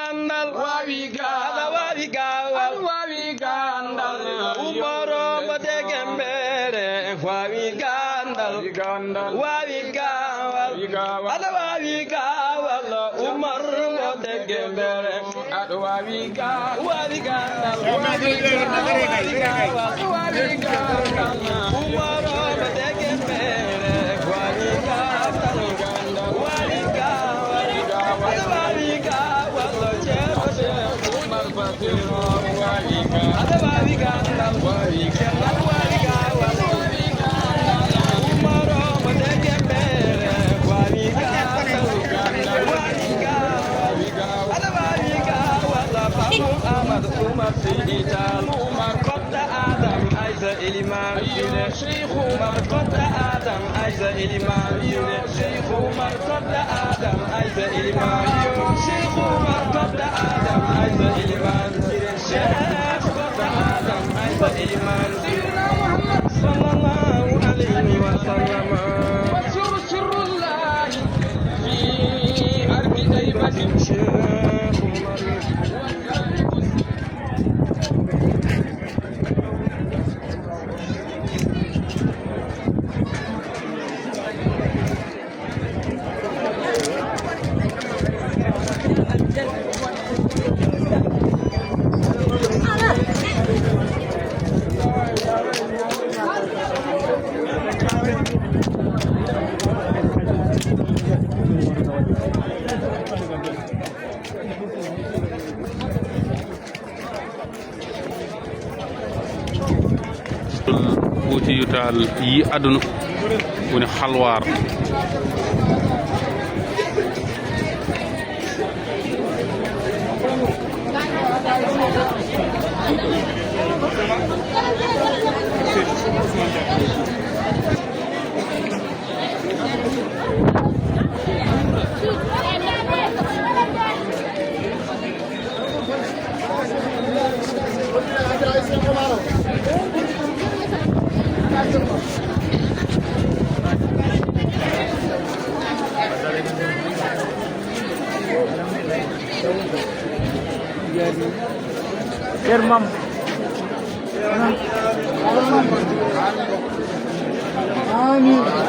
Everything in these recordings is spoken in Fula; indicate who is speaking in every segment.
Speaker 1: gandal ada wawi gawal umaro mode gembere wawi gandal wawi gawal ada wawi gawal umar mode gembere ada wawi gandal wawi gandal umaro mode gembere wawi gandal wawi gawal ada wawi gawal umar basiro wawi gandal ada wawi gandal wawi gandal wawi gawal umaro mode gembere wawi gandal wawi gawal ada wawi gawal Papu Ahmad Umar Sidital Umar Kota Adam Aiza Iliman Sheikh Umar Kota Adam Aiza Iliman Sheikh Umar Kota Adam Aiza Iliman Sheikh Umar Kota Adam Aiza Iliman Sheikh Kota Adam Aiza Iliman Sayyidina Muhammad sallallahu alaihi wasallam Wasur sirrullah fi ardi tayyibatin Sheikh Umar
Speaker 2: Bouti yutal yi aduna woni halwar
Speaker 3: Kermam. Amin.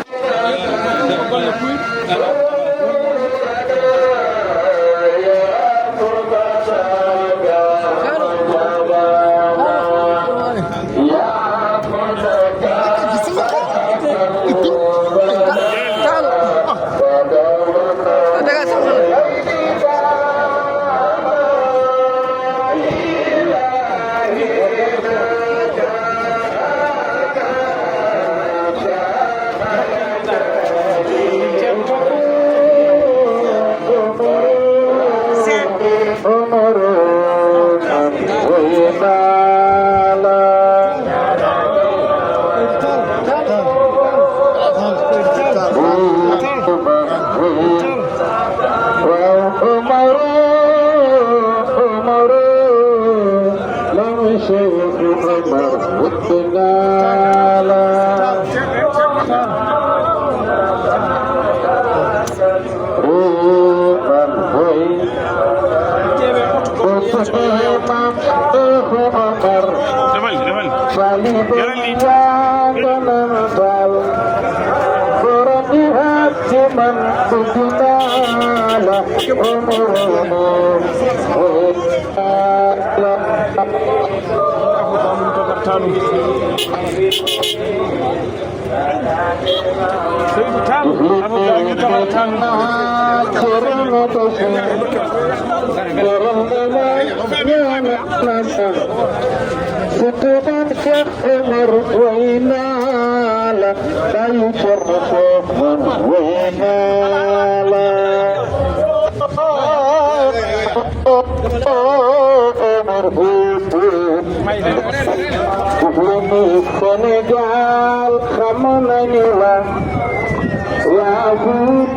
Speaker 4: سكبت كأمر وينالا لا يشرف من وينالا أمر السنغال خمنني يا أبوك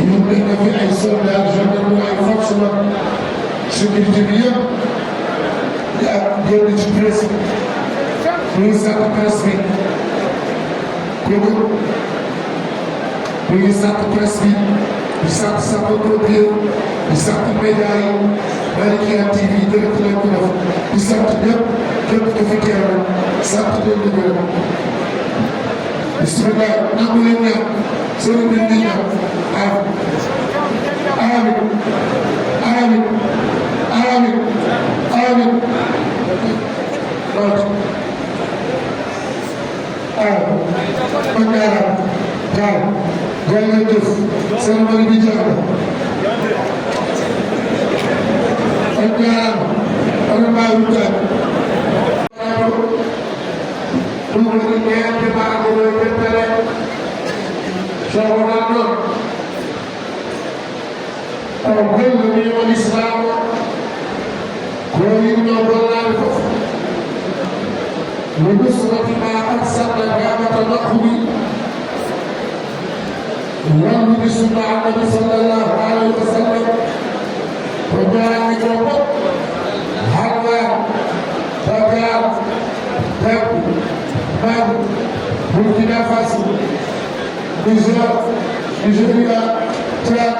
Speaker 3: ñun dañ na fi ay soldats gendarme ay force la sécurité bi yëpp di ak génn ci presse bi ñu ngi sant presse bi kooku ñu ngi sant presse bi di sant sapeurs-pompiers di sant média yi Malikia TV direct lañ ko def di sant ñëpp képp ku fi teewal sant leen di gërëm bismillah nangu leen ñaan sëriñ bi di ñaan amin amin amin amin Pagara Jal jërëjëf cérémonie bi jeex na Pagara Pagara Wutal Tuhan ini kita boleh bertanya Syawal Ogul dunia Islam Kulit nobolan لنصرة ما أرسل نعمة النقل ونبي سنة النبي صلى الله عليه وسلم وجاء يقول هذا فقال تب مد بوركينا فاسو نيجيريا تشاد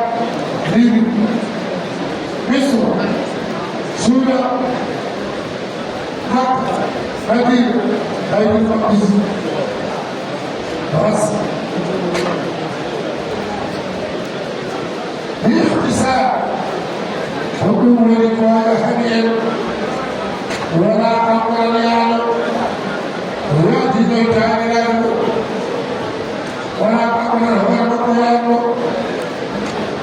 Speaker 3: ليبي مصر سوريا مكة هذه المقدس بس باختصار حكم ولقاء حميد ولا أمر يعلم ويأتي بيتان يعلم ولا أمر هو يعلم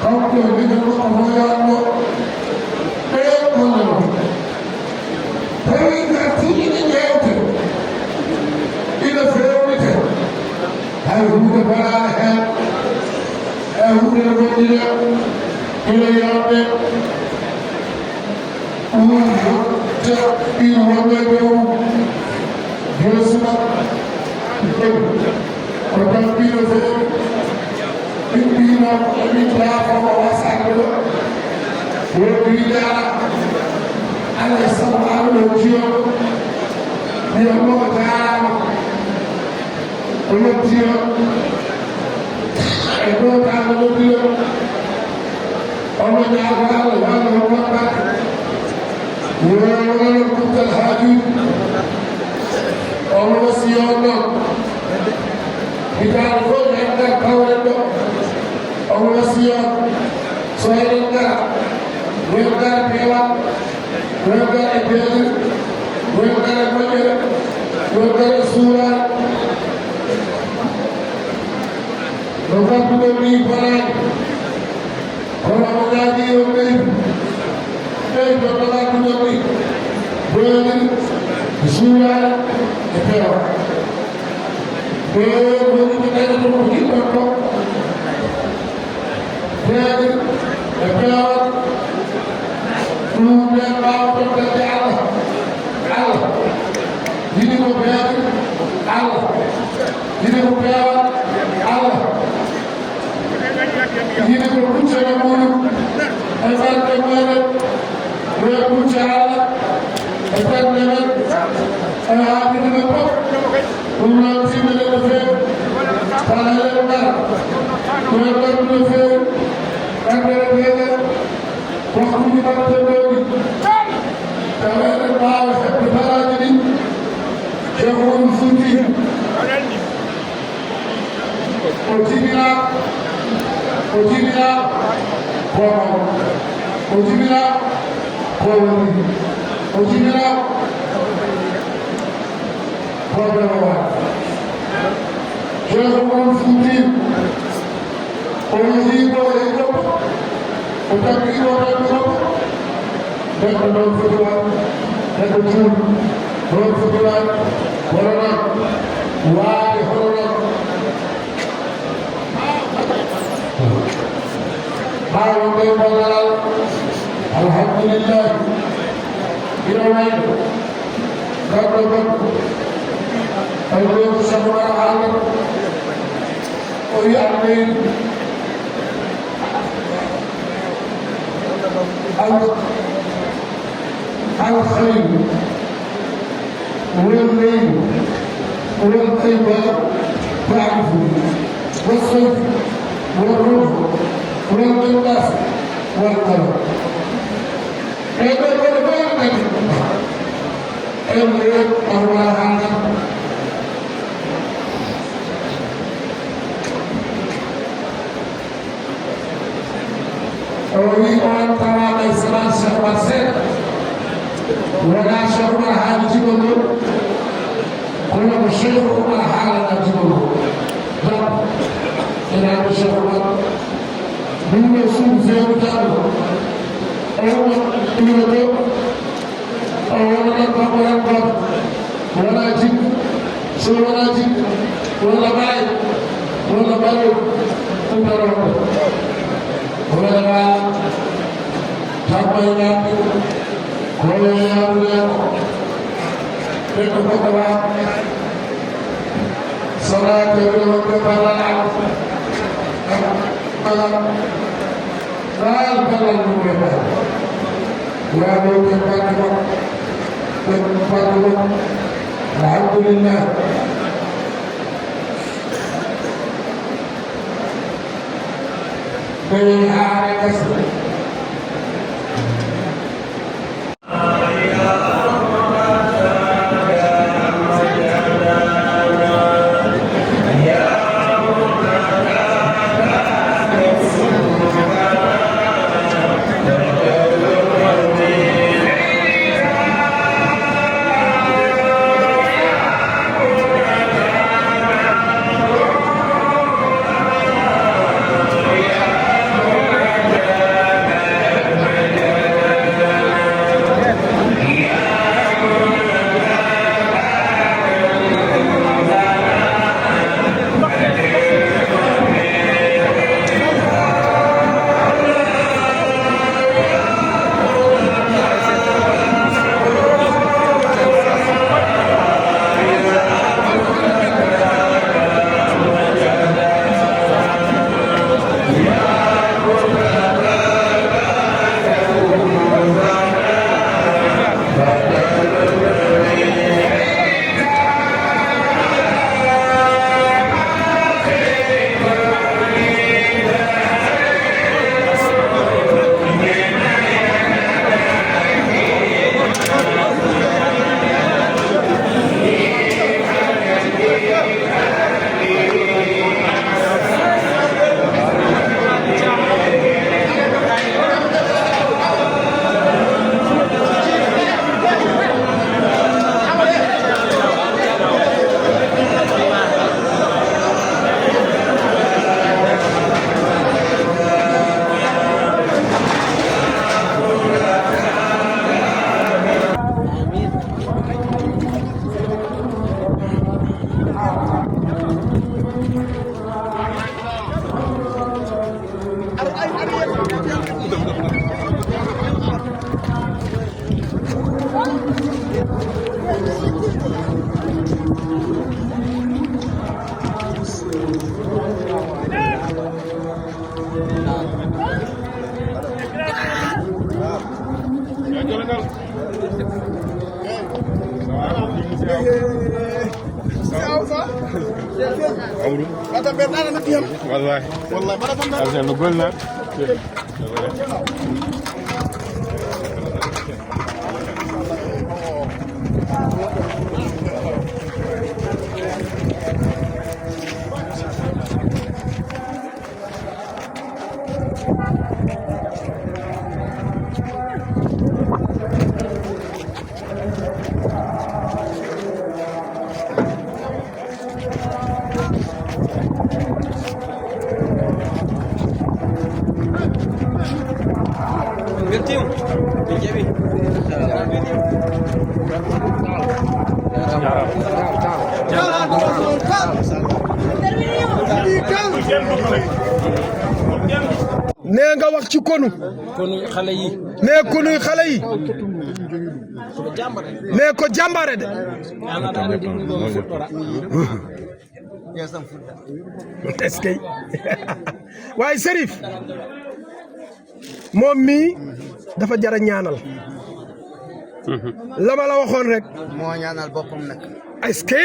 Speaker 3: قوله بذل هو يعلم Ahuda para hel, ahuda bodila, ila yabe, uhuda iwame beu, yosuma, kodam biro fe, biro bira fa wasaklo, bira ala sababu jio, dia mo taala. Olóòtú ẹ̀gbọ́n ta olóòtú ọmọdé agbára wà lọ́wọ́ bá wọ́n kúta hájú ọmọ sí ọ̀nà ìdánwò ẹ̀ka káwọn lọ ọmọ sí ọ̀nà sọ̀rọ̀ wọ́n ká pẹ́wà wọ́n ká ẹgbẹ́rẹ́ wọ́n ká ẹgbẹ́rẹ́ wọ́n ká ẹ̀sùnwá. Bapak beri barang, orang menjadi orang, bapak beri beri surat ekor, beri kita itu begitu kok, beri ekor, kemudian bawa kerja Allah, ini beri Allah, ini beri Allah. Ini berpuncak namun asal kemarin berpuncak asal kemarin hati dengan pop ulang si melefir kalau lebar lebar melefir agar dia waktu kita terjadi kalau lebar sebentar jadi jauh suci Ojibila Komo Ojibila Komo Ojibila Komo Jehova Futi Ojibo Ego Otakibo Ego Ego Non Futuan Ego Chun Non Futuan Corona Wai Corona Alhamdulillah Birawain Kabrabat Alhamdulillah Syahwar Alam Oyi Amin الخير والليل والطيبات تعرفه والصيف والروح والقلاس والقلم الليل أرواحنا وي on tawa islam Cheikh Bassir wala Cheikh Alhaji Djigono kono ko Cheikh Alhaji Djigono donc ina ko Cheikh Omar bimbe suñu feeru taalo on ina do wala ko wala wala jik so wala jik wala bay wala bayo tumaro wala tabayna wala yalla ko tawa salatu wa bala dal balal mu beba ya do ke patwa alhamdulillah dari hari kesel.
Speaker 5: والله عشان قلنا nee nga wax ci konu xale yi nee konuy xale yi nee ko jàmbare de est-ce que waaye Serif moom mi dafa jar a ñaanal la ma la waxoon rek
Speaker 6: moo ñaanal boppam nag
Speaker 5: est-ce que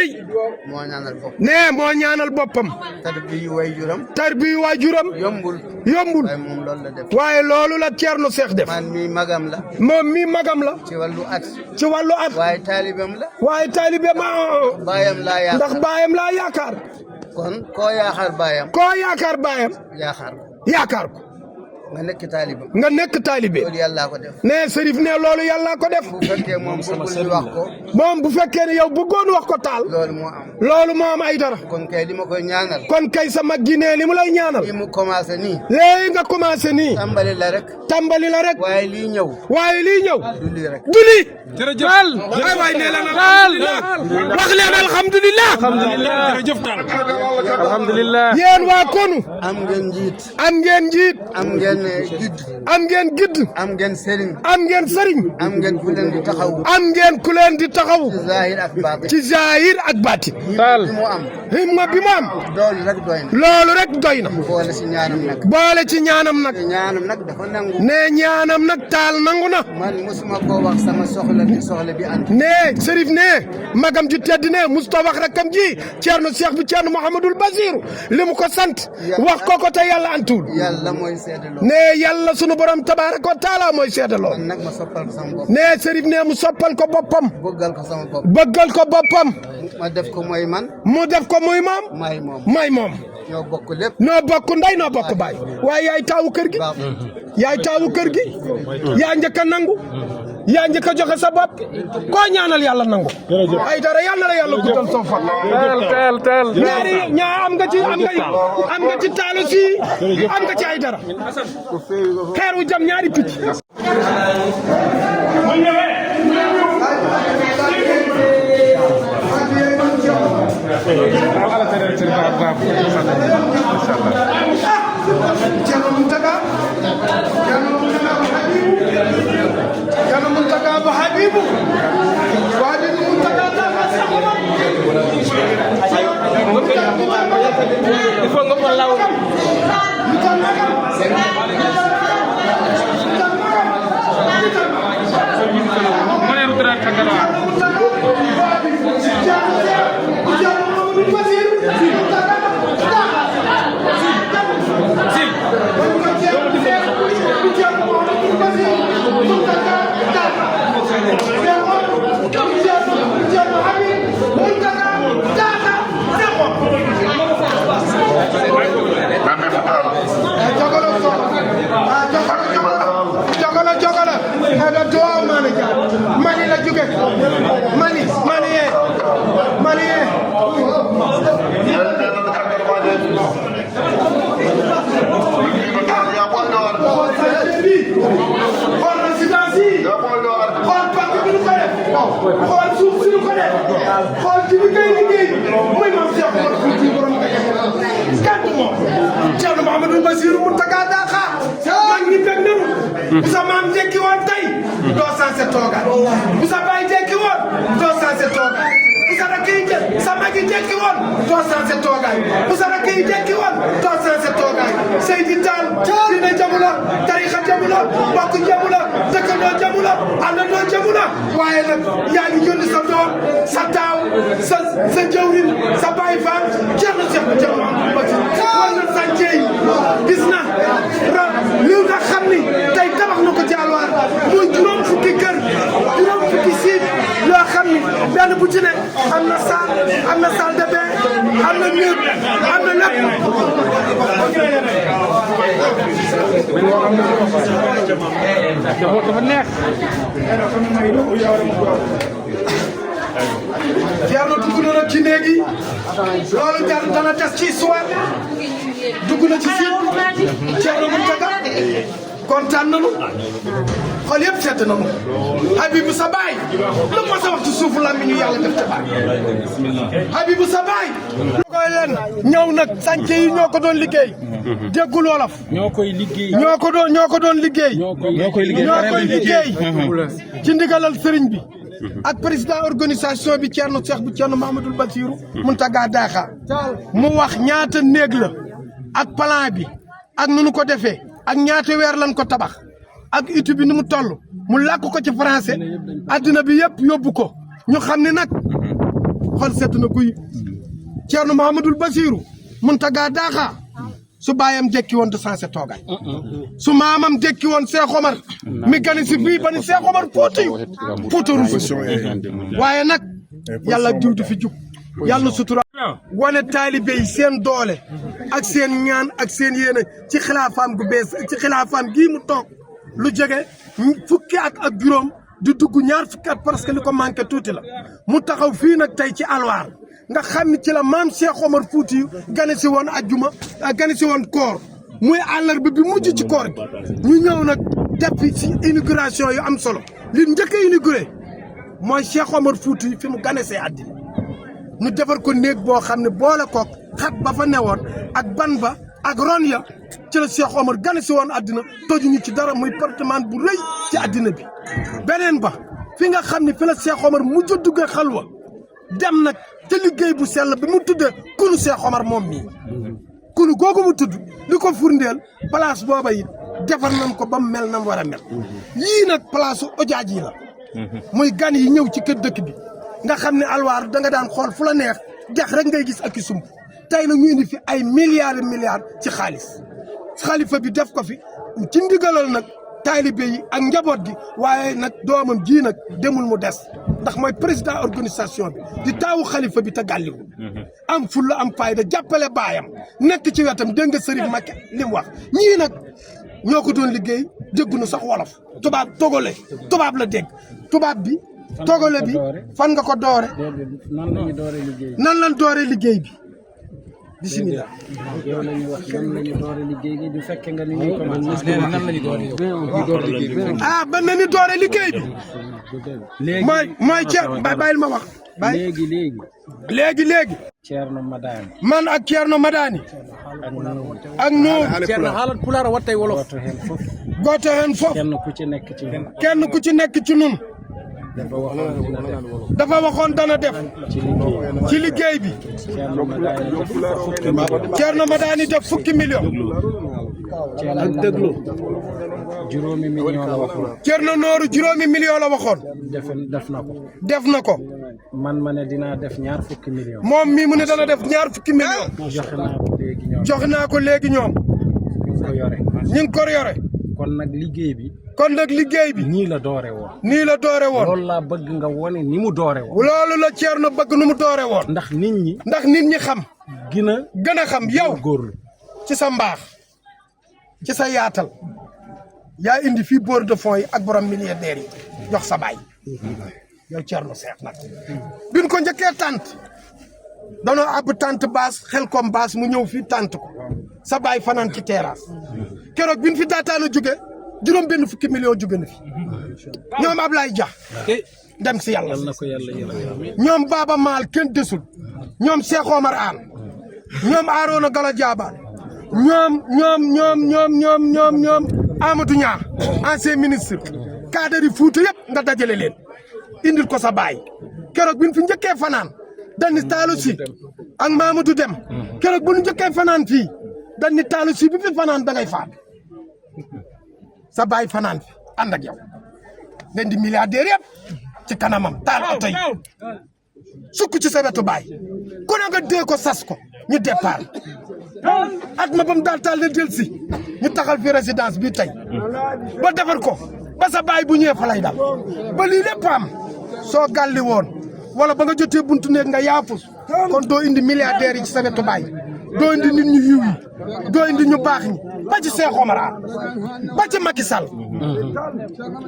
Speaker 6: moo ñaanal boppam
Speaker 5: nee moo ñaanal boppam
Speaker 6: tarbiyu waajuram
Speaker 5: tarbiyu waajuram
Speaker 6: yombul
Speaker 5: yombul
Speaker 6: waaye moom loolu la def
Speaker 5: waaye loolu la Thierno Cheikh def
Speaker 6: man mii magam la
Speaker 5: moom mi magam la
Speaker 6: ci wàllu at
Speaker 5: ci wàllu at
Speaker 6: waaye taalibam la
Speaker 5: waaye taalibe ma
Speaker 6: baayam laa yaakaar
Speaker 5: ndax baayam laa yaakaar
Speaker 6: kon koo yaakaar baayam
Speaker 5: koo yaakaar baayam
Speaker 6: yaakaar ko
Speaker 5: yaakaar ko
Speaker 6: nga nekk taalibam
Speaker 5: nga nekk taalibe
Speaker 6: loolu yàllaa ko def
Speaker 5: nee Serif ne loolu yàllaa ko def
Speaker 6: bu fekkee moom bëggul ñu wax ko
Speaker 5: moom bu fekkee ne yow bëggoon wax ko taal
Speaker 6: loolu moo am
Speaker 5: loolu moo am ay dara
Speaker 6: kon kay li ma koy ñaanal
Speaker 5: kon kay sa mag gi ne li mu lay ñaanal
Speaker 6: li mu commencé nii
Speaker 5: léegi nga commencé nii
Speaker 6: tàmbali la rek
Speaker 5: tàmbali la rek
Speaker 6: waaye lii ñëw
Speaker 5: waaye lii ñëw
Speaker 6: du lii rek
Speaker 5: du lii
Speaker 2: jërëjëf
Speaker 5: taal ay waay nee leen alhamdulilah wax leen alhamdulilah
Speaker 2: jërëjëf taal alhamdulilah
Speaker 5: yéen waa Konu
Speaker 6: am ngeen njiit
Speaker 5: am ngeen njiit
Speaker 6: am ngeen gidd
Speaker 5: am ngeen gidd
Speaker 6: am ngeen sëriñ
Speaker 5: am ngeen sëriñ
Speaker 6: am ngeen ku leen di taxaw
Speaker 5: am ngeen ku leen di taxaw
Speaker 6: ci zahir ak baatin
Speaker 5: ci zahir ak baatin
Speaker 2: taal
Speaker 6: bi mu am
Speaker 5: himma bi mu am
Speaker 6: doolu rek doy na
Speaker 5: loolu rek doy na
Speaker 6: boole si ñaanam nag
Speaker 5: boole ci ñaanam nag
Speaker 6: te ñaanam nag dafa nangu
Speaker 5: ne ñaanam nag taal nangu na
Speaker 6: man mosuma koo wax sama soxla te soxla bi ant
Speaker 5: ne Serif ne magam ji tedd ne musta wax rakkam ji Thierno Cheikh bi Thierno Mouhamadul Basiru li mu ko sant wax ko ko te yàlla antuwul
Speaker 6: yàlla mooy seedaloo
Speaker 5: ne yàlla sunu borom tabaaraka wa taala mooy seedaloo
Speaker 6: man nag ma soppal ko sama bopp
Speaker 5: ne Serif ne mu soppal ko boppam
Speaker 6: bëggal ko sama bopp
Speaker 5: bëggal ko boppam
Speaker 6: ma def ko mooy man
Speaker 5: mu def ko muy moom
Speaker 6: maay moom
Speaker 5: may moom
Speaker 6: ñoo bokk lépp
Speaker 5: noo bokk nday noo bokk baay waaye yaay taawu kër gi yaay taawu kër gi yaa njëkk a nangu yaa njëkk a joxe sa bopp koo ñaanal yàlla nangu ay dara yàlla na la yàlla guddal soo fan
Speaker 2: teel
Speaker 5: ñaari ñaar am nga ci taalu si am nga ci ay dara xeer wu jam ñaari picc Thierno Mountaga ba Habibu Habibu Mountaga
Speaker 2: il faut nga ko law
Speaker 5: Mani la jóge Mani xool résidence yi xool parti bi ñu ko def xool suuf si ñu ko def xool ci bi ngay liggéey muy moom Cheikh Omar Fouti borom kaddu moom Thierno Mouhamadou Bassirou Mountaga Daha mag ñi bég nañu bu sa maam jekki woon tey doo sanse toogaat bu sa baay jekki woon doo sanse toogaat bu sa rakk yi sa mag yi jekki woon doo sanse toogaat bu sa rakk yi jekki woon doo sanse toogaat Seydi Tall dina jamu la tarixa jamu la bokk jamu la dëkkandoo jamu la àndandoo jamu la waaye nag yaa ngi yónni sa doom sa taaw sa jawrin sa baay faal Thierno Cheikh bu jamu war na sànce yi gis na li nga xam ni tey tabax na ko ci alwaar muy juróom fukki kër juróom fukki siit yoo xam ni benn bu ci ne am na salle de bain am na néeg am na lépp
Speaker 2: dafa neex
Speaker 5: Thierno dugg na nag ci néeg yi loolu dana des ci histoire dugg na ci siit Thierno Mountaga kontaan nañu xol yëpp sedd nañu Habibou sa baay lu ma sa wax ci suufu làmmiñu yàlla def te baay Habibou sa baay lu koy leen ñëw nag sànce yi ñoo ko doon liggéey déggul wolof
Speaker 2: ñoo koy liggéey
Speaker 5: ñoo ko doon liggéey ci ndigalal sëriñ bi ak président organisation bi Thierno Cheikh bu Thierno Mouhamadou Bassirou Mountaga Daha mu wax ñaata néeg la ak plan bi ak nu nu ko defee ak ñaata weer lañ ko tabax ak YouTube bi ni mu toll mu làkk ko ci français addina bi yëpp yóbbu ko ñu xam ne nag xol seet na kuy Thierno Mouhamadoul Bassirou Mountaga Daha su baayam jekki woon du sensé toogaay su maamam jekki woon Cheikh Omar mi gane si fii ba ni Cheikh Omar puutaru fi waaye nag yàlla jiw du fi jug yàlla sutura wane taalibe yi seen doole ak seen ñaan ak seen yéene ci xilaafaam gu bees ci xilaafaam gii mu toog lu jege fukki at ak juróom di dugg ñaar fukki at parce que li ko manqué tuuti la mu taxaw fii nag tey ci alwaar nga xam ne ci la maam Cheikh Omar Fouti gane si woon ajjuma gane si woon koor muy àllarba bi mujj ci koor gi ñu ñëw nag def ci inauguration yu am solo li njëkk a inauguré mooy Cheikh Omar Fouti fi mu gane see àddina ñu defar ko néeg boo xam ne boole koog xat ba fa newoon ak ban ba ak ron ya ci la Cheikh Omar gane si woon àddina tojuñu ci dara muy patrimoine bu rëy ci àddina bi beneen ba fi nga xam ne fi la Cheikh Omar mujj a duggee xalwa dem nag te liggéey bu sell bi mu tuddee kunu Cheikh Omar moom mii kunu googu mu tudd li ko furndeel place booba it defar nañ ko ba mu mel na mu war a mel yii nag place ojaaj yi la muy gan yi ñëw ci kër dëkk bi nga xam ne alwaar da nga daan xool fu la neex jax rek ngay gis ak i sump tey nag ñu indi fi ay milliards ci xaalis xalifa bi def ko fi ci ndigalal nag taalibe yi ak njaboot gi waaye nag doomam ji nag demul mu des ndax mooy président organisation bi di taawu xalifa bi te gàlliwu am fulla am fayda jàppale baayam nekk ci wetam dégg nga Sëriñ Makke li mu wax ñii nag ñoo ko doon liggéey dégguñu sax wolof tubaab togole tubaab la dégg tubaab bi togole bi fan nga ko doore nan lañ doore liggéey bi bisimilah.
Speaker 7: yow la ñuy wax nan la ñu doore liggéey gi du fekkee nga ni ñuy commencé. nan la ñu doore liggéey bi.
Speaker 5: ah ban na ni doore liggéey bi. léegi mooy Thierno bàyyil ma wax. léegi.
Speaker 7: Thierno Madani.
Speaker 5: man ak Thierno Madani. ak Nour.
Speaker 7: Thierno haalat pulaar wattay wolof.
Speaker 5: gooto hen fof.
Speaker 7: kenn ku ci nekk ci ñun.
Speaker 5: kenn ku ci nekk ci ñun. dafa waxoon dana def. ci liggéey bi. Thierno Madani def fukki million.
Speaker 7: ak déglu. juróomi million la waxoon.
Speaker 5: Thierno Nooru juróomi million la waxoon. def na ko.
Speaker 7: man ma ne dinaa def ñaar fukki million.
Speaker 5: moom mii mu ne dana def ñaar fukki million.
Speaker 7: joxe naa ko léegi ñoom.
Speaker 5: ñu ngi ko yore.
Speaker 7: kon nag liggéey bi.
Speaker 5: nii
Speaker 7: la doore woon.
Speaker 5: loolu
Speaker 7: laa bëgg nga wone ni mu doore woon.
Speaker 5: loolu la Thierno bëgg nu mu doore woon.
Speaker 7: ndax nit ñi
Speaker 5: xam. gën a xam yow.
Speaker 7: góorlu
Speaker 5: ci sa mbaax. ci sa yaatal. yaa indi fii bord de fonds yi ak borom milliardaires yi jox sa baay. yow Thierno Seck nag. bin ko njëkkee tànt. danoo àbb tànt baas xel kom baas mu ñëw fii tànt ko. sa baay fanaan ci terrasse. keroog bin fi daataana jóge juróom benn fukki million jóge na fi. ñoom Ablaye Dia. dem si yàlla. ñoom Baba Maal kenn desul. ñoom Cheikh Omar Anne. ñoom Arona Gala Diaba. ñoom Amadou Niang ancien ministre. cadre yi Fuuta yëpp nga dajale leen. indil ko sa baay. keroog bin fi njëkkee fanaan. dañu taalu si ak Mamadou Dem. keroog bu ñu njëkkee fanaan fii. dañu taalu si bi fi fanaan da ngay faat. sa baay fanaan fi ànd ak yow. ngeen di milliardaire yëpp ci kanamam taal oto yi sukk ci sa wetu baay ku ne nga dee ko sas ko ñu départ at ma bam daal taal ne del si ñu taxal fi résidence bi tey ba defar ko ba sa baay bu ñëwee fa lay dal ba lii lépp am soo gàlli woon wala ba nga jotee buntu néeg nga yaafus kon doo indi milliardaire yi ci sa wetu baay doo indi nit ñu yiw yi doo indi ñu baax ñi ba ci Cheikh Omar ba ci Macky Sall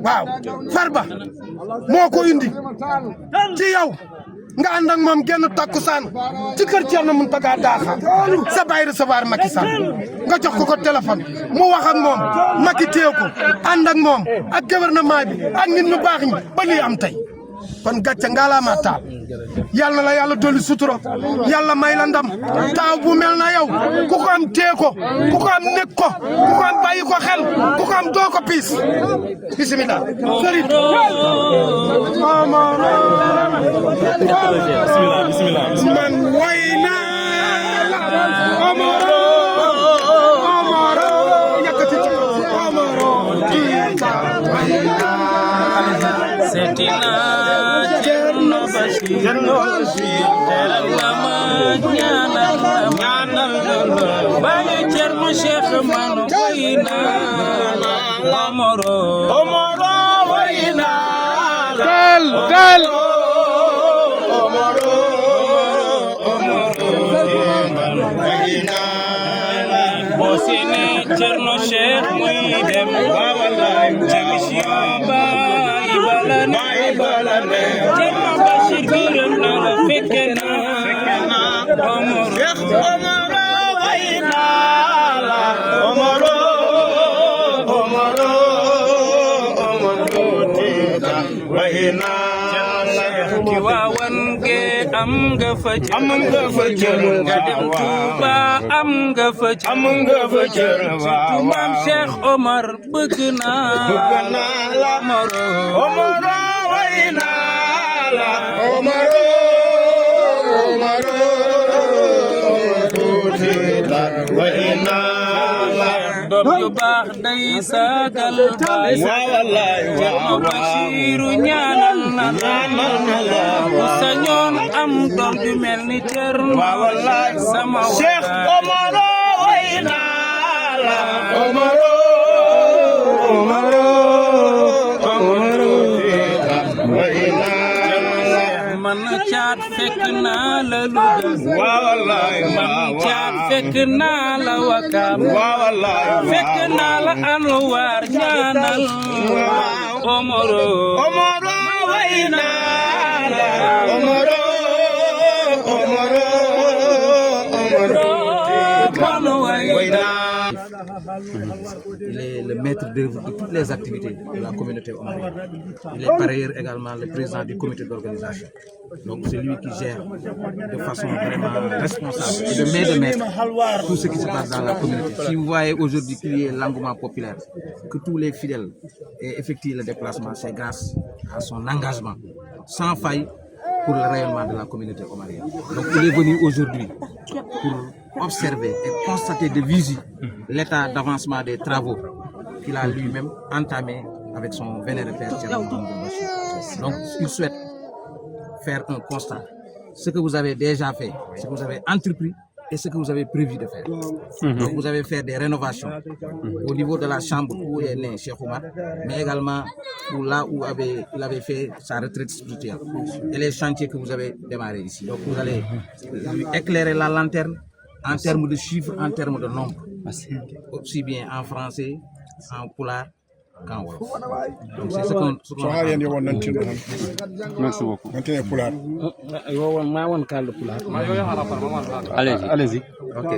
Speaker 5: waaw Farba moo ko indi ci yow nga ànd ak moom genn takkusaan ci kër Thierno Mountaga Daha sa baay recevoir Macky Sall nga jox ko téléphone mu wax ak moom Macky téye ko ànd ak moom ak gouvernement bi ak nit ñu baax ñi ba lii am tey kon gàcce ngalaama taal yàlla la yàlla dolli sutura yàlla may la ndam taaw bu mel na yow ku ko am tee ko ku ko am nekk ko ku ko am bàyyi ko xel ku ko am doo ko piis bisimilah sëriñ man way naa la Omaro yàkkati Omaro
Speaker 1: Seydina Cerno Bachir teral nga ma ñaanal bayu Cerno Cheikh man way naa Omaro way naa
Speaker 2: gal
Speaker 1: boo seene Cerno Cheikh muy dem ca mission ba ibalane Cerno Bachir gërëm na la fekke na Omaro way naa la Omaro way naa la ki waawan ge am nga fa cër nga dem Tuuba am nga fa cër surtout maam Cheikh Omar bëgg naa la Omaro way naa la Omaro way naa la doom yu baax day sagal baay Cerno Bachiru ñaanal na la ku sañoon am doom ju mel ni Cerno sama Cheikh Omaro way naa la Omaro way naa la man caat fekk naa la Louga man caat fekk naa la Wakam fekk naa la Anwar ñaanal Omaro way naa la Omaro way naa
Speaker 7: Il est le maître d'œuvre de toutes les activités de la communauté omarienne. Il est par ailleurs également le président du comité d'organisation. Donc c'est lui qui gère de façon vraiment responsable et de maître tout ce qui se passe dans la communauté. Si vous voyez aujourd'hui qu'il y a l'engouement populaire, que tous les fidèles aient effectué le déplacement, c'est grâce à son engagement sans faille pour le rayonnement de la communauté omarienne. Donc il est venu aujourd'hui pour observer et constater de visu l'état d'avancement des travaux qu'il a lui-même entamé avec son vénéré père Thierno Mahamadou Bachir. Donc il souhaite faire un constat. Ce que vous avez déjà fait, ce que vous avez entrepris et ce que vous avez prévu de faire. Donc vous avez fait des rénovations au niveau de la chambre où est né Cheikh Oumar, mais également là où il avait fait sa retraite spirituelle et les chantiers que vous avez démarrés ici. Donc vous allez lui éclairer la lanterne en termes de chiffres, en termes de nombres, aussi bien en français, en pulaar qu'en wolof. Donc c'est ce qu'on
Speaker 2: merci beaucoup allez-y
Speaker 8: Ok,